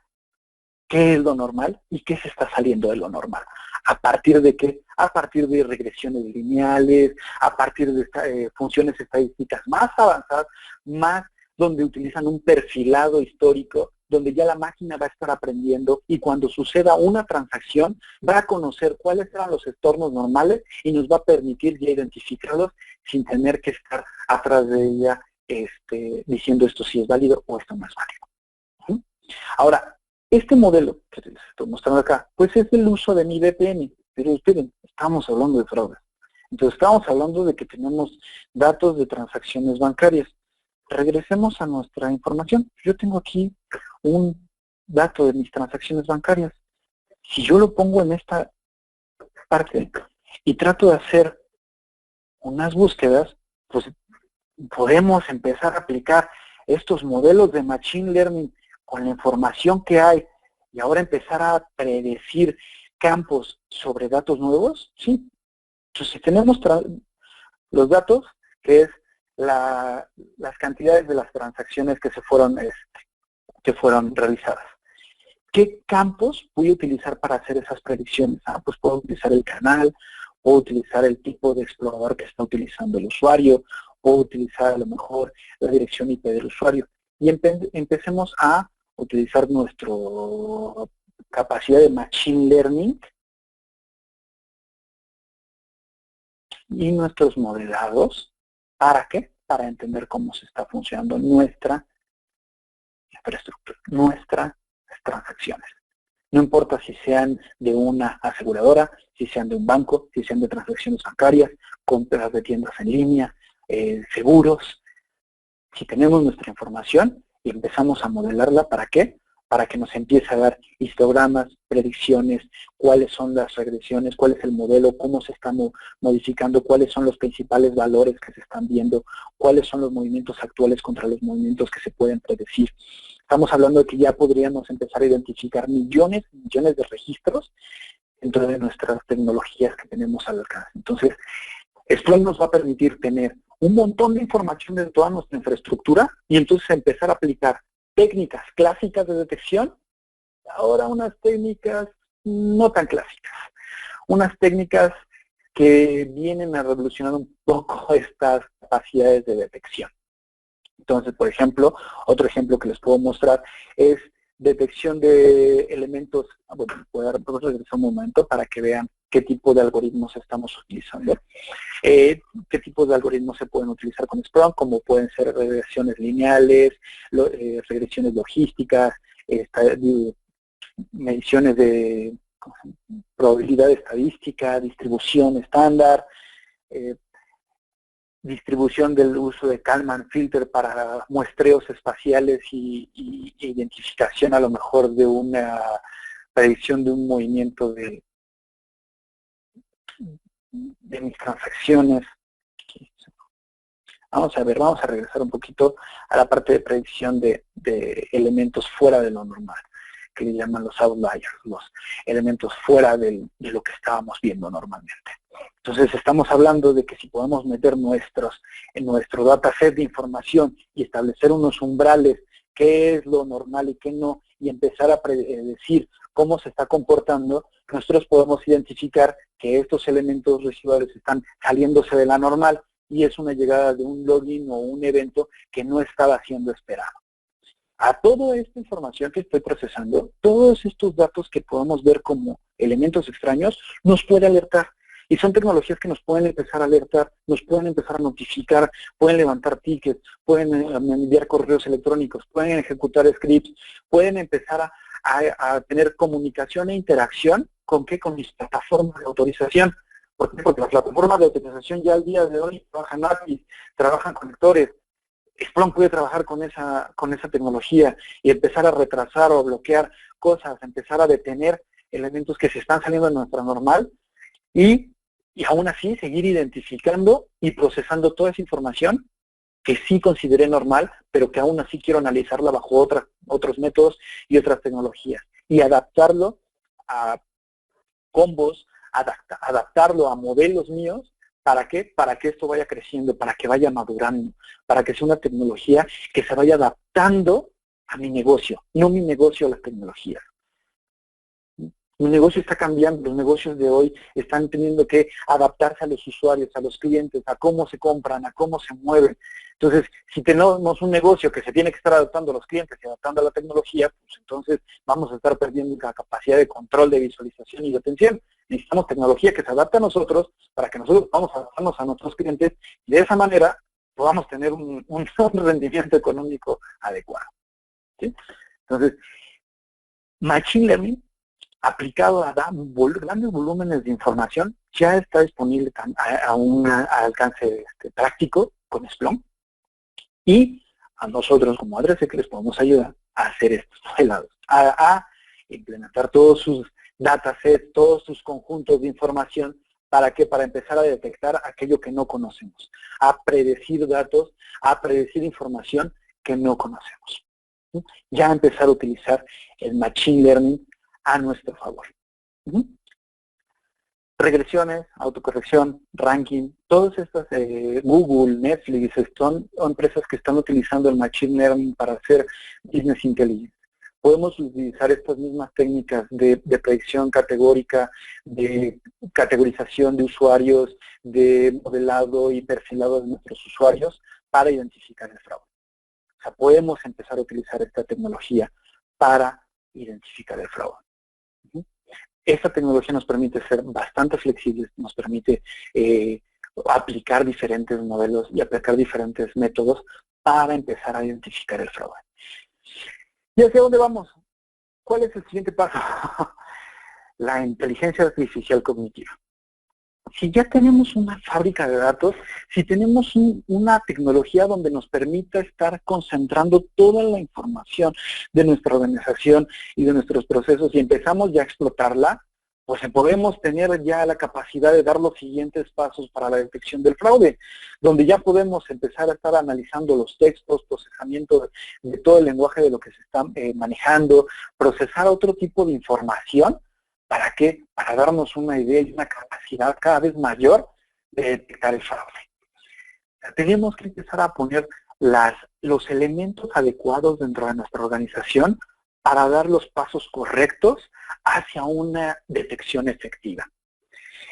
qué es lo normal y qué se está saliendo de lo normal. ¿A partir de qué? A partir de regresiones lineales, a partir de funciones estadísticas más avanzadas, más donde utilizan un perfilado histórico, donde ya la máquina va a estar aprendiendo y cuando suceda una transacción va a conocer cuáles eran los entornos normales y nos va a permitir ya identificarlos sin tener que estar atrás de ella diciendo esto sí es válido o esto no es válido. Ahora, este modelo que les estoy mostrando acá, pues es el uso de mi VPN, pero esperen, estamos hablando de fraude. Entonces estamos hablando de que tenemos datos de transacciones bancarias. Regresemos a nuestra información. Yo tengo aquí un dato de mis transacciones bancarias. Si yo lo pongo en esta parte y trato de hacer unas búsquedas, pues podemos empezar a aplicar estos modelos de machine learning con la información que hay y ahora empezar a predecir campos sobre datos nuevos, sí. Entonces, si tenemos los datos, que es las cantidades de las transacciones que fueron realizadas. ¿Qué campos voy a utilizar para hacer esas predicciones? Pues puedo utilizar el canal, puedo utilizar el tipo de explorador que está utilizando el usuario, puedo utilizar a lo mejor la dirección IP del usuario. Y empecemos a utilizar nuestra capacidad de machine learning y nuestros modelados. ¿Para qué? Para entender cómo se está funcionando nuestra infraestructura, nuestras transacciones. No importa si sean de una aseguradora, si sean de un banco, si sean de transacciones bancarias, compras de tiendas en línea, seguros. Si tenemos nuestra información y empezamos a modelarla, ¿para qué? Para que nos empiece a dar histogramas, predicciones, cuáles son las regresiones, cuál es el modelo, cómo se está modificando, cuáles son los principales valores que se están viendo, cuáles son los movimientos actuales contra los movimientos que se pueden predecir. Estamos hablando de que ya podríamos empezar a identificar millones de registros dentro de nuestras tecnologías que tenemos al alcance. Entonces, Splunk nos va a permitir tener un montón de información de toda nuestra infraestructura y entonces empezar a aplicar técnicas clásicas de detección, ahora unas técnicas no tan clásicas, unas técnicas que vienen a revolucionar un poco estas capacidades de detección. Entonces, por ejemplo, otro ejemplo que les puedo mostrar es detección de elementos. Bueno, puedo regresar un momento para que vean qué tipo de algoritmos estamos utilizando. ¿Qué tipos de algoritmos se pueden utilizar con Splunk? Como pueden ser regresiones lineales, regresiones logísticas, mediciones de probabilidad estadística, distribución estándar, distribución del uso de Kalman filter para muestreos espaciales y identificación a lo mejor de una predicción de un movimiento de mis transacciones. Vamos a regresar un poquito a la parte de predicción de elementos fuera de lo normal. que le llaman los outliers, los elementos fuera de lo que estábamos viendo normalmente. Entonces estamos hablando de que si podemos meter en nuestro dataset de información y establecer unos umbrales, qué es lo normal y qué no, y empezar a predecir cómo se está comportando, nosotros podemos identificar que estos elementos residuales están saliéndose de la normal y es una llegada de un login o un evento que no estaba siendo esperado. A toda esta información que estoy procesando, todos estos datos que podemos ver como elementos extraños, nos puede alertar. Y son tecnologías que nos pueden empezar a alertar, nos pueden empezar a notificar, pueden levantar tickets, pueden enviar correos electrónicos, pueden ejecutar scripts, pueden empezar a tener comunicación e interacción ¿con qué? Con mis plataformas de autorización. ¿Por qué? Porque las plataformas de autorización ya al día de hoy trabajan APIs, trabajan conectores. Splunk puede trabajar con esa tecnología y empezar a retrasar o bloquear cosas, empezar a detener elementos que se están saliendo de nuestra normal y aún así seguir identificando y procesando toda esa información que sí consideré normal, pero que aún así quiero analizarla bajo otros métodos y otras tecnologías. Y adaptarlo a combos, adaptarlo a modelos míos. ¿Para qué? Para que esto vaya creciendo, para que vaya madurando, para que sea una tecnología que se vaya adaptando a mi negocio, no mi negocio a las tecnologías. Mi negocio está cambiando, los negocios de hoy están teniendo que adaptarse a los usuarios, a los clientes, a cómo se compran, a cómo se mueven. Entonces, si tenemos un negocio que se tiene que estar adaptando a los clientes y adaptando a la tecnología, pues entonces vamos a estar perdiendo la capacidad de control, de visualización y de atención. Necesitamos tecnología que se adapte a nosotros para que nosotros podamos adaptarnos a nuestros clientes y de esa manera podamos tener un rendimiento económico adecuado. ¿Sí? Entonces, Machine Learning aplicado a grandes volúmenes de información, ya está disponible a un alcance práctico con Splunk y a nosotros como Adrese les podemos ayudar a hacer estos modelados, a implementar todos sus datasets, todos sus conjuntos de información. ¿Para qué? Para empezar a detectar aquello que no conocemos, a predecir datos, a predecir información que no conocemos. Ya empezar a utilizar el Machine Learning a nuestro favor. Regresiones, autocorrección, ranking, todas estas, Google, Netflix, son empresas que están utilizando el Machine Learning para hacer Business Intelligence. Podemos utilizar estas mismas técnicas de predicción categórica, de categorización de usuarios, de modelado y perfilado de nuestros usuarios para identificar el fraude. O sea, podemos empezar a utilizar esta tecnología para identificar el fraude. Esta tecnología nos permite ser bastante flexibles, nos permite aplicar diferentes modelos y aplicar diferentes métodos para empezar a identificar el fraude. ¿Y hacia dónde vamos? ¿Cuál es el siguiente paso? La inteligencia artificial cognitiva. Si ya tenemos una fábrica de datos, si tenemos una tecnología donde nos permita estar concentrando toda la información de nuestra organización y de nuestros procesos y empezamos ya a explotarla, pues podemos tener ya la capacidad de dar los siguientes pasos para la detección del fraude, donde ya podemos empezar a estar analizando los textos, procesamiento de todo el lenguaje de lo que se está manejando, procesar otro tipo de información. ¿Para qué? Para darnos una idea y una capacidad cada vez mayor de detectar el fraude. Tenemos que empezar a poner los elementos adecuados dentro de nuestra organización para dar los pasos correctos hacia una detección efectiva.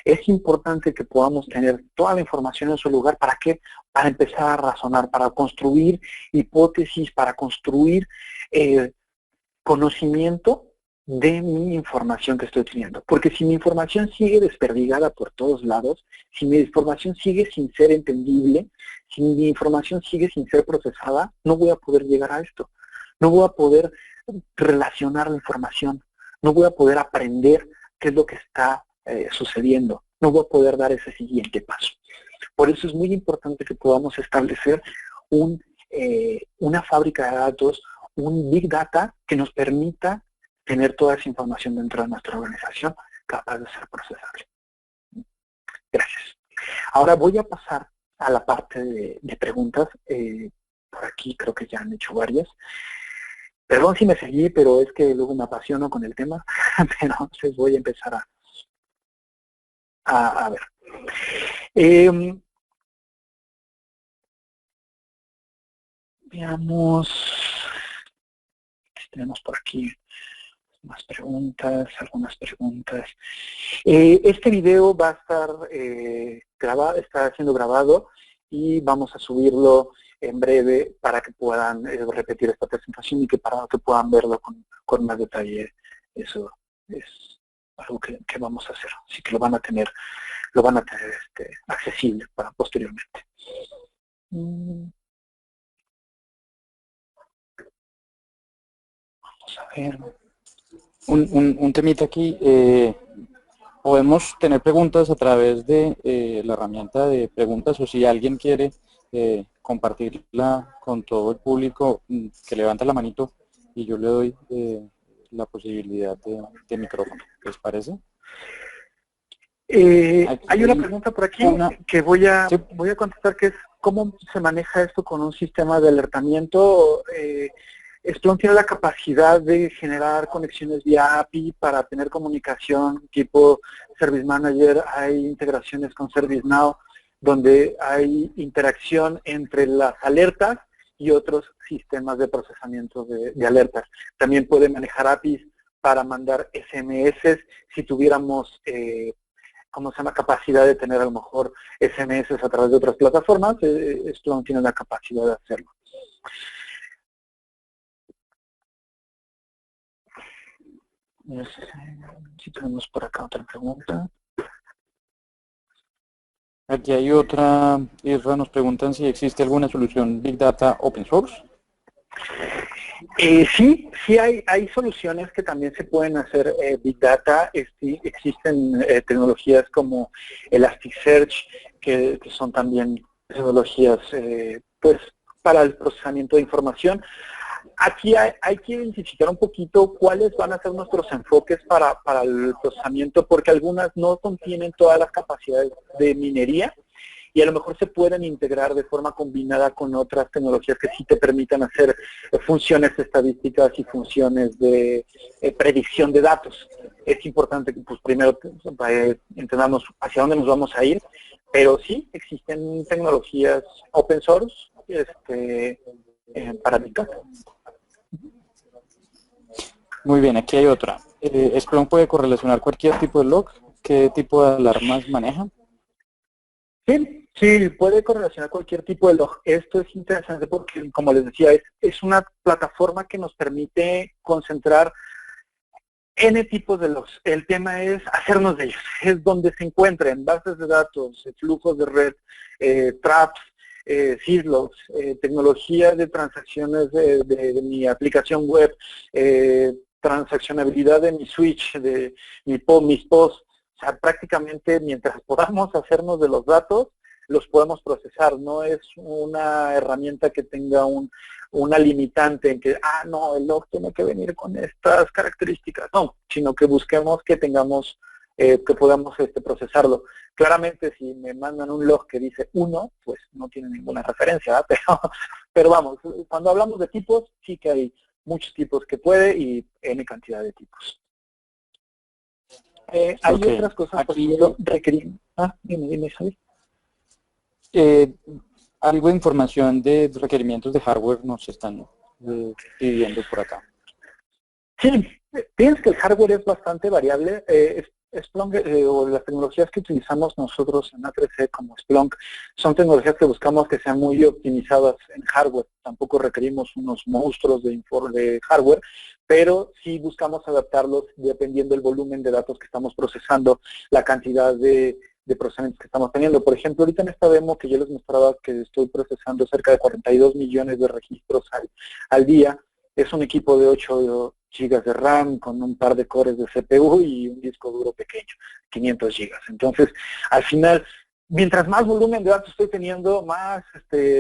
Es importante que podamos tener toda la información en su lugar. ¿Para qué? Para empezar a razonar, para construir hipótesis, para construir conocimiento de mi información que estoy teniendo. Porque si mi información sigue desperdigada por todos lados, si mi información sigue sin ser entendible, si mi información sigue sin ser procesada, no voy a poder llegar a esto. No voy a poder relacionar la información. No voy a poder aprender qué es lo que está sucediendo. No voy a poder dar ese siguiente paso. Por eso es muy importante que podamos establecer una fábrica de datos, un Big Data que nos permita tener toda esa información dentro de nuestra organización capaz de ser procesable. Gracias. Ahora voy a pasar a la parte de preguntas. Por aquí creo que ya han hecho varias. Perdón si me seguí, pero es que luego me apasiono con el tema, pero entonces voy a empezar a ver. Veamos, tenemos por aquí más preguntas, algunas preguntas. Este video va a estar grabado, está siendo grabado y vamos a subirlo en breve para que puedan repetir esta presentación y que para que puedan verlo con más detalle. Eso es algo que vamos a hacer, así que lo van a tener accesible para posteriormente. Vamos a ver. Un temita aquí, podemos tener preguntas a través de la herramienta de preguntas, o si alguien quiere compartirla con todo el público, que levanta la manito y yo le doy la posibilidad de micrófono. ¿Les parece? Hay una pregunta por aquí que voy a contestar, que es ¿cómo se maneja esto con un sistema de alertamiento? Splunk tiene la capacidad de generar conexiones vía API para tener comunicación tipo Service Manager. Hay integraciones con ServiceNow donde hay interacción entre las alertas y otros sistemas de procesamiento de alertas. También puede manejar APIs para mandar SMS si tuviéramos capacidad de tener a lo mejor SMS a través de otras plataformas. Splunk tiene la capacidad de hacerlo. Si tenemos por acá otra pregunta. Aquí hay otra, Isra, nos preguntan si existe alguna solución Big Data Open Source. Sí hay soluciones que también se pueden hacer Big Data. Existen tecnologías como Elasticsearch, que son también tecnologías pues para el procesamiento de información. Aquí hay que identificar un poquito cuáles van a ser nuestros enfoques para el procesamiento, porque algunas no contienen todas las capacidades de minería y a lo mejor se pueden integrar de forma combinada con otras tecnologías que sí te permitan hacer funciones estadísticas y funciones de predicción de datos. Es importante que pues primero entendamos hacia dónde nos vamos a ir, pero sí existen tecnologías open source para Big Data. Muy bien, aquí hay otra. ¿Splunk puede correlacionar cualquier tipo de log? ¿Qué tipo de alarmas maneja? Sí, puede correlacionar cualquier tipo de log. Esto es interesante porque, como les decía, es una plataforma que nos permite concentrar N tipos de logs. El tema es hacernos de ellos. Es donde se encuentran bases de datos, flujos de red, traps, syslogs, tecnología de transacciones de mi aplicación web, transaccionabilidad de mi switch, de mis posts. O sea, prácticamente mientras podamos hacernos de los datos, los podemos procesar. No es una herramienta que tenga una limitante en que, no, el log tiene que venir con estas características. No, sino que busquemos que tengamos, que podamos procesarlo. Claramente, si me mandan un log que dice 1, pues no tiene ninguna referencia, ¿verdad? Pero vamos, cuando hablamos de tipos, sí que hay muchos tipos que puede y N cantidad de tipos. Hay otras cosas, por ejemplo, requerir. Dime, Xavi. Algo de información de requerimientos de hardware nos están pidiendo por acá. Sí, fíjense que el hardware es bastante variable. Splunk o las tecnologías que utilizamos nosotros en A3C como Splunk son tecnologías que buscamos que sean muy optimizadas en hardware. Tampoco requerimos unos monstruos de hardware, pero sí buscamos adaptarlos dependiendo del volumen de datos que estamos procesando, la cantidad de procesamientos que estamos teniendo. Por ejemplo, ahorita en esta demo que yo les mostraba que estoy procesando cerca de 42 millones de registros al día, es un equipo de 8 gigas de RAM con un par de cores de CPU y un disco duro pequeño, 500 gigas. Entonces, al final, mientras más volumen de datos estoy teniendo, más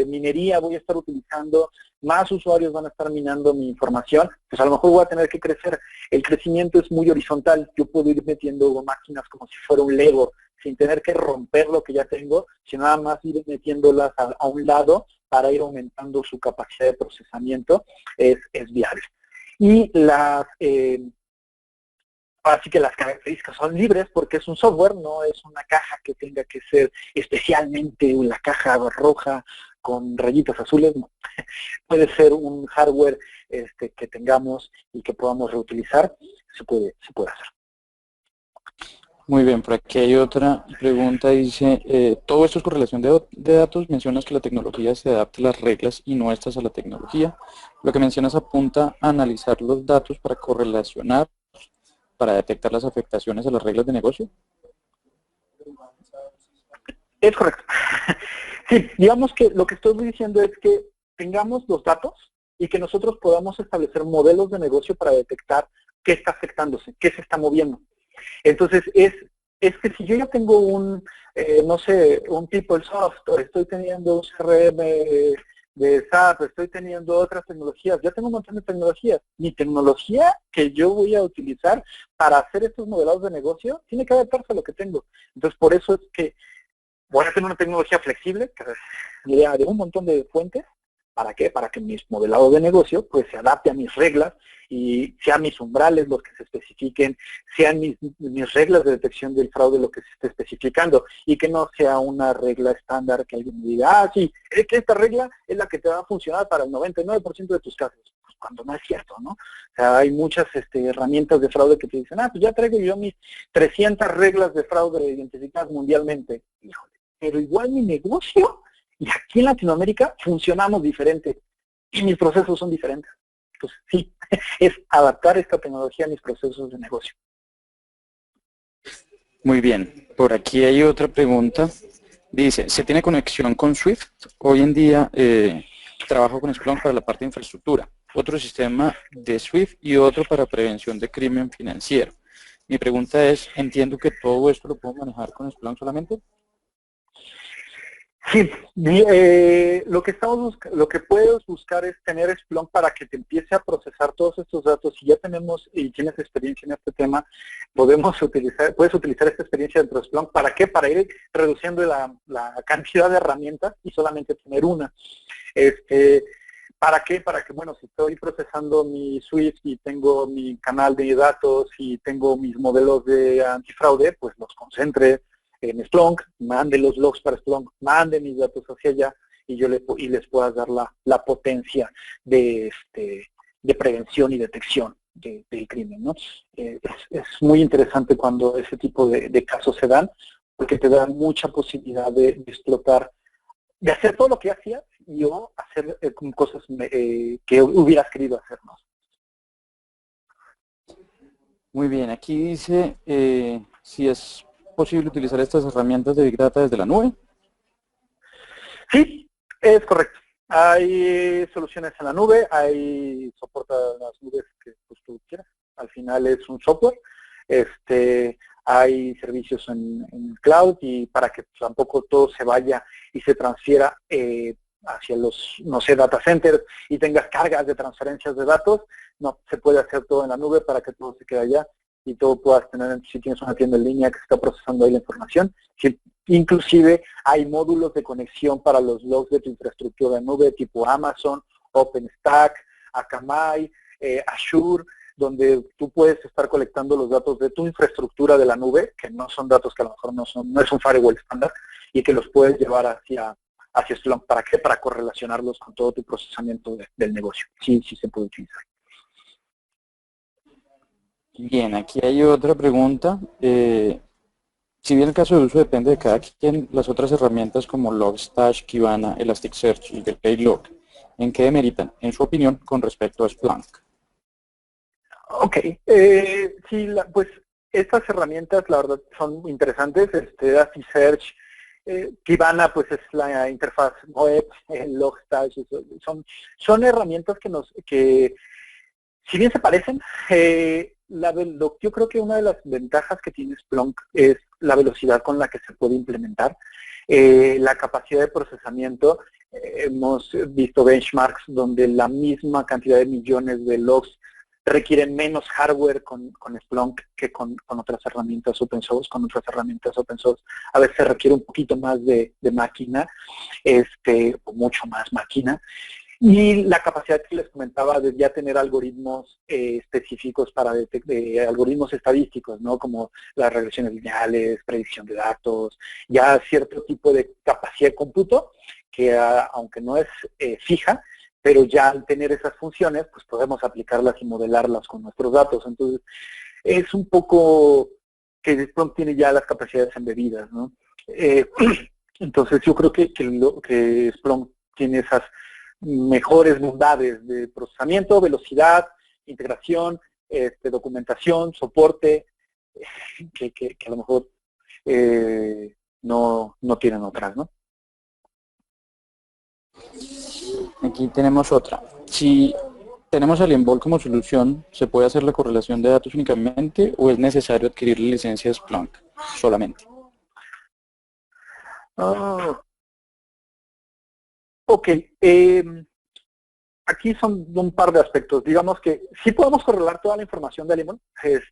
minería voy a estar utilizando, más usuarios van a estar minando mi información, pues a lo mejor voy a tener que crecer. El crecimiento es muy horizontal. Yo puedo ir metiendo máquinas como si fuera un Lego, sin tener que romper lo que ya tengo, sino nada más ir metiéndolas a un lado para ir aumentando su capacidad de procesamiento, es viable. y así que las características son libres porque es un software, no es una caja que tenga que ser especialmente la caja roja con rayitas azules, no. Puede ser un hardware que tengamos y que podamos reutilizar, se puede hacer. Muy bien, por aquí hay otra pregunta, dice, todo esto es correlación de datos, mencionas que la tecnología se adapta a las reglas y no estas a la tecnología. Lo que mencionas apunta a analizar los datos para correlacionar, para detectar las afectaciones a las reglas de negocio. Es correcto. Sí, digamos que lo que estoy diciendo es que tengamos los datos y que nosotros podamos establecer modelos de negocio para detectar qué está afectándose, qué se está moviendo. Entonces, es que si yo ya tengo no sé, un PeopleSoft, o estoy teniendo un CRM de SAP, estoy teniendo otras tecnologías, ya tengo un montón de tecnologías. Mi tecnología que yo voy a utilizar para hacer estos modelados de negocio tiene que adaptarse a lo que tengo. Entonces, por eso es que voy a tener una tecnología flexible, que de un montón de fuentes. ¿Para qué? Para que mis modelados de negocio pues se adapte a mis reglas y sean mis umbrales los que se especifiquen, sean mis reglas de detección del fraude lo que se esté especificando y que no sea una regla estándar que alguien me diga, sí, es que esta regla es la que te va a funcionar para el 99% de tus casos. Pues cuando no es cierto, ¿no? O sea, hay muchas herramientas de fraude que te dicen, pues ya traigo yo mis 300 reglas de fraude identificadas mundialmente. Híjole, pero igual mi negocio, y aquí en Latinoamérica funcionamos diferente y mis procesos son diferentes. Entonces, sí, es adaptar esta tecnología a mis procesos de negocio. Muy bien, por aquí hay otra pregunta. Dice, ¿se tiene conexión con Swift? Hoy en día trabajo con Splunk para la parte de infraestructura, otro sistema de Swift y otro para prevención de crimen financiero. Mi pregunta es, entiendo que todo esto lo puedo manejar con Splunk solamente. Sí, lo que puedes buscar es tener Splunk para que te empiece a procesar todos estos datos. Si ya tenemos y tienes experiencia en este tema, puedes utilizar esta experiencia dentro de Splunk. ¿Para qué? Para ir reduciendo la cantidad de herramientas y solamente tener una. ¿Para qué? Para que, bueno, si estoy procesando mi Swift y tengo mi canal de datos y tengo mis modelos de antifraude, pues los concentre en Splunk, mande los logs para Splunk, mande mis datos hacia allá y yo les pueda dar la potencia de prevención y detección del crimen, ¿no? Es muy interesante cuando ese tipo de casos se dan, porque te dan mucha posibilidad de explotar, de hacer todo lo que hacías y o hacer cosas que hubieras querido hacer, ¿no? Muy bien, aquí dice si es posible utilizar estas herramientas de Big Data desde la nube. Sí, es correcto. Hay soluciones en la nube, hay soporta las nubes que pues, tú quieras. Al final es un software. Hay servicios en cloud y para que tampoco todo se vaya y se transfiera hacia los, no sé, data centers y tengas cargas de transferencias de datos, no, se puede hacer todo en la nube para que todo se quede allá y todo puedas tener, si tienes una tienda en línea que se está procesando ahí la información. Si, inclusive hay módulos de conexión para los logs de tu infraestructura en nube tipo Amazon, OpenStack, Akamai, Azure, donde tú puedes estar colectando los datos de tu infraestructura de la nube, que no son datos que a lo mejor no es un firewall estándar, y que los puedes llevar hacia Splunk. ¿Para qué? Para correlacionarlos con todo tu procesamiento del negocio. Sí, sí se puede utilizar. Bien, aquí hay otra pregunta. Si bien el caso de uso depende de cada quien, las otras herramientas como Logstash, Kibana, Elasticsearch y Verilog, ¿en qué demeritan, en su opinión, con respecto a Splunk? Ok, sí, pues estas herramientas la verdad son interesantes. Elasticsearch, Kibana pues es la interfaz web, Logstash, son herramientas que si bien se parecen, yo creo que una de las ventajas que tiene Splunk es la velocidad con la que se puede implementar, la capacidad de procesamiento. Hemos visto benchmarks donde la misma cantidad de millones de logs requieren menos hardware con Splunk que con otras herramientas open source. Con otras herramientas open source a veces requiere un poquito más de máquina, o mucho más máquina. Y la capacidad que les comentaba de ya tener algoritmos específicos para algoritmos estadísticos, ¿no? Como las regresiones lineales, predicción de datos, ya cierto tipo de capacidad de cómputo que aunque no es fija, pero ya al tener esas funciones, pues podemos aplicarlas y modelarlas con nuestros datos. Entonces, es un poco que Splunk tiene ya las capacidades embebidas, ¿no? Entonces, yo creo que Splunk tiene esas mejores bondades de procesamiento, velocidad, integración, documentación, soporte, que a lo mejor no tienen otras, ¿no? Aquí tenemos otra. Si tenemos el Envol como solución, ¿se puede hacer la correlación de datos únicamente o es necesario adquirir la licencia de Splunk solamente? Ok. Aquí son un par de aspectos. Digamos que sí podemos correlar toda la información de Alienbol.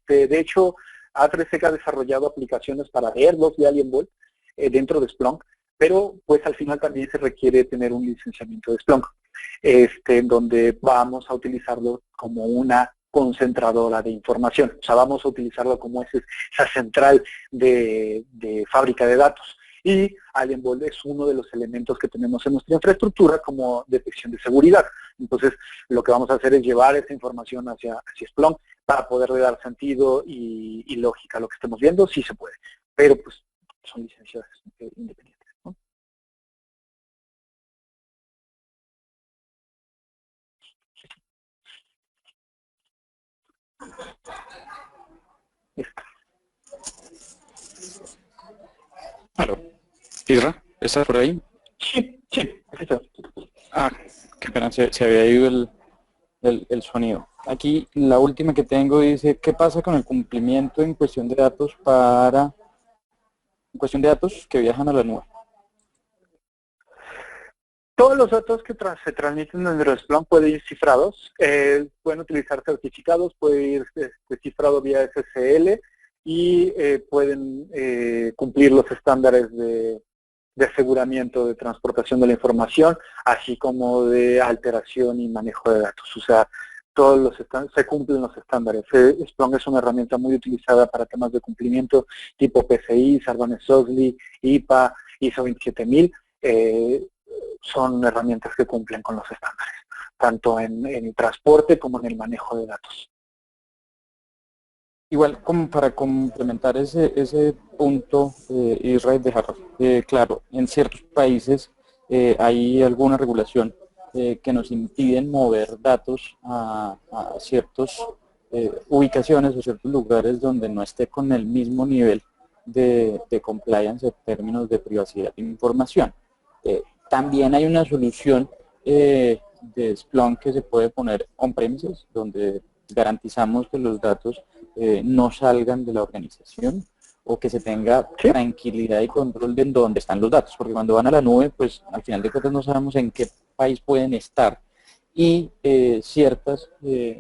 De hecho, A3C ha desarrollado aplicaciones para leer los de Alienbol dentro de Splunk, pero pues al final también se requiere tener un licenciamiento de Splunk, en donde vamos a utilizarlo como una concentradora de información. O sea, vamos a utilizarlo como esa central de fábrica de datos. Y Alienbol es uno de los elementos que tenemos en nuestra infraestructura como detección de seguridad. Entonces, lo que vamos a hacer es llevar esa información hacia Splunk para poderle dar sentido y lógica a lo que estemos viendo, sí se puede. Pero, pues, son licencias independientes, ¿no? Claro. Isra, ¿estás por ahí? Sí, sí, está. Ah, qué pena, se había ido el sonido. Aquí la última que tengo dice, ¿qué pasa con el cumplimiento en cuestión de datos que viajan a la nube? Todos los datos que se transmiten dentro de Splunk pueden ir cifrados, pueden utilizar certificados, puede ir cifrado vía SSL y pueden cumplir los estándares de aseguramiento de transportación de la información, así como de alteración y manejo de datos. O sea, se cumplen los estándares. Splunk es una herramienta muy utilizada para temas de cumplimiento tipo PCI, Sarbanes-Oxley, IPA, ISO 27000. Son herramientas que cumplen con los estándares, tanto en el transporte como en el manejo de datos. Igual, como para complementar ese punto, Israel, dejar claro, en ciertos países hay alguna regulación que nos impiden mover datos a ciertas ubicaciones o ciertos lugares donde no esté con el mismo nivel de compliance en términos de privacidad de información. También hay una solución de Splunk que se puede poner on-premises, donde garantizamos que los datos no salgan de la organización o que se tenga tranquilidad y control de dónde están los datos, porque cuando van a la nube, pues al final de cuentas no sabemos en qué país pueden estar y ciertas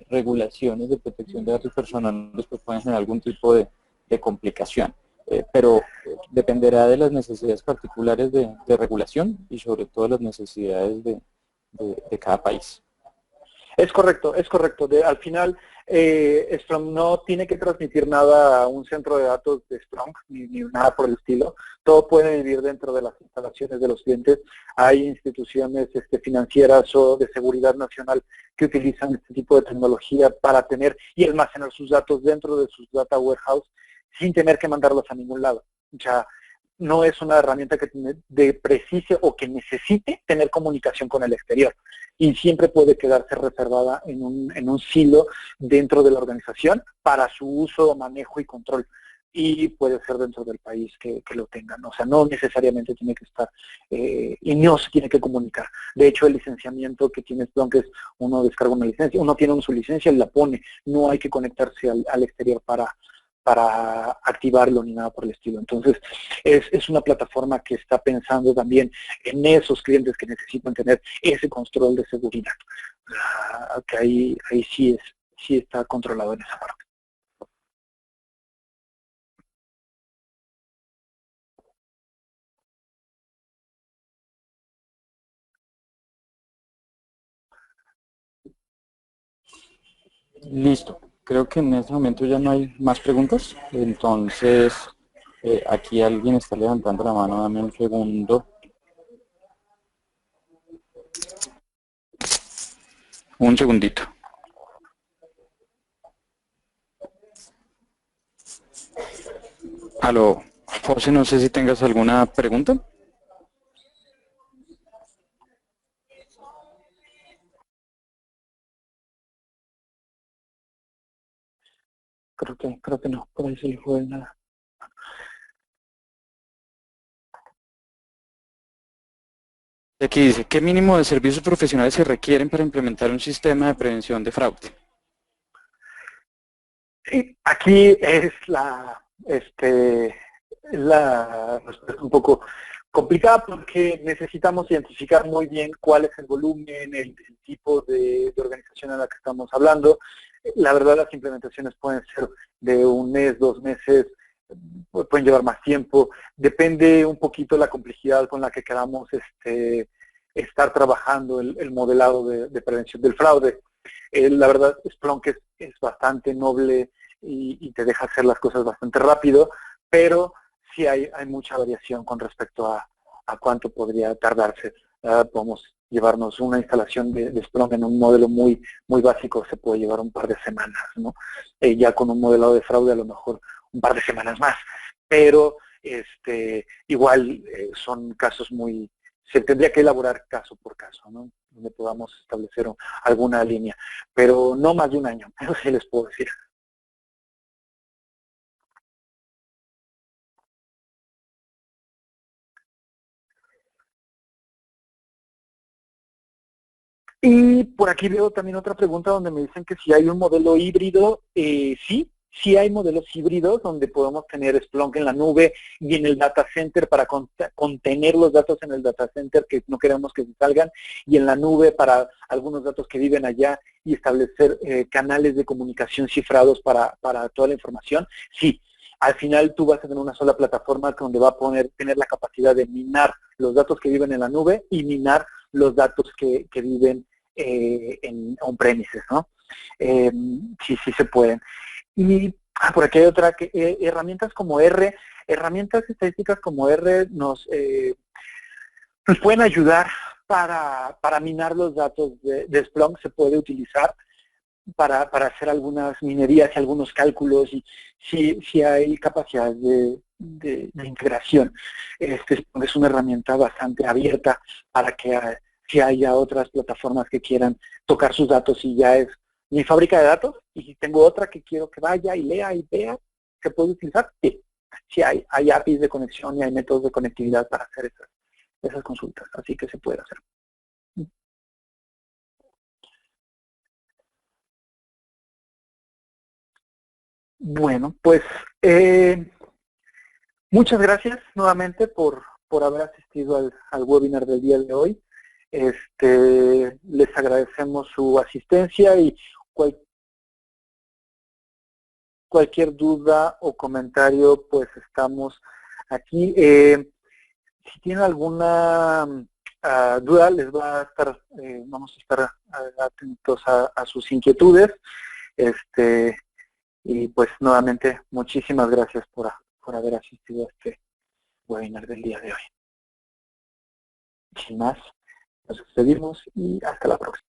regulaciones de protección de datos personales pues pueden generar algún tipo de complicación. Pero dependerá de las necesidades particulares de regulación y sobre todo las necesidades de cada país. Es correcto, es correcto. Al final, Splunk no tiene que transmitir nada a un centro de datos de Splunk, ni nada por el estilo. Todo puede vivir dentro de las instalaciones de los clientes. Hay instituciones financieras o de seguridad nacional que utilizan este tipo de tecnología para tener y almacenar sus datos dentro de sus data warehouse sin tener que mandarlos a ningún lado. O sea, no es una herramienta que precise o que necesite tener comunicación con el exterior. Y siempre puede quedarse reservada en un silo dentro de la organización para su uso, manejo y control. Y puede ser dentro del país que lo tengan. O sea, no necesariamente tiene que estar y no se tiene que comunicar. De hecho, el licenciamiento que tiene Splunk es uno descarga una licencia, uno tiene su licencia y la pone. No hay que conectarse al exterior para activarlo ni nada por el estilo. Entonces, es una plataforma que está pensando también en esos clientes que necesitan tener ese control de seguridad. Que ahí sí está controlado en esa parte. Listo. Creo que en este momento ya no hay más preguntas. Entonces, aquí alguien está levantando la mano. Dame un segundo. Un segundito. Aló, José, no sé si tengas alguna pregunta. Creo que no, por ahí se le fue nada. Aquí dice, ¿qué mínimo de servicios profesionales se requieren para implementar un sistema de prevención de fraude? Sí, aquí es la respuesta un poco complicada porque necesitamos identificar muy bien cuál es el volumen, el tipo de organización en la que estamos hablando. La verdad, las implementaciones pueden ser de un mes, 2 meses, pueden llevar más tiempo. Depende un poquito la complejidad con la que queramos estar trabajando el modelado de prevención del fraude. La verdad, Splunk es bastante noble y te deja hacer las cosas bastante rápido, pero sí hay mucha variación con respecto a cuánto podría tardarse. Podemos llevarnos una instalación de Splunk en un modelo muy básico, se puede llevar un par de semanas, ¿no? Ya con un modelado de fraude a lo mejor un par de semanas más, pero igual son casos se tendría que elaborar caso por caso, ¿no? Donde podamos establecer alguna línea, pero no más de un año, eso sí les puedo decir. Y por aquí veo también otra pregunta donde me dicen que si hay un modelo híbrido. Sí hay modelos híbridos donde podemos tener Splunk en la nube y en el data center para contener los datos en el data center que no queremos que se salgan, y en la nube para algunos datos que viven allá y establecer canales de comunicación cifrados para toda la información. Sí, al final tú vas a tener una sola plataforma donde va a tener la capacidad de minar los datos que viven en la nube y minar los datos que viven en on-premises, ¿no? Sí se pueden. Y por aquí hay otra, herramientas como herramientas estadísticas como R nos pueden ayudar para minar los datos de Splunk. Se puede utilizar para hacer algunas minerías y algunos cálculos, y si hay capacidad de integración. Es una herramienta bastante abierta para que si haya otras plataformas que quieran tocar sus datos, y ya es mi fábrica de datos, y si tengo otra que quiero que vaya y lea y vea, ¿se puede utilizar? Sí. Sí hay APIs de conexión y hay métodos de conectividad para hacer esas consultas, así que se puede hacer. Bueno, pues muchas gracias nuevamente por haber asistido al webinar del día de hoy. Les agradecemos su asistencia, y cualquier duda o comentario, pues estamos aquí. Si tienen alguna duda, vamos a estar atentos a sus inquietudes. Y pues nuevamente, muchísimas gracias por haber asistido a este webinar del día de hoy. Sin más, nos despedimos y hasta la próxima.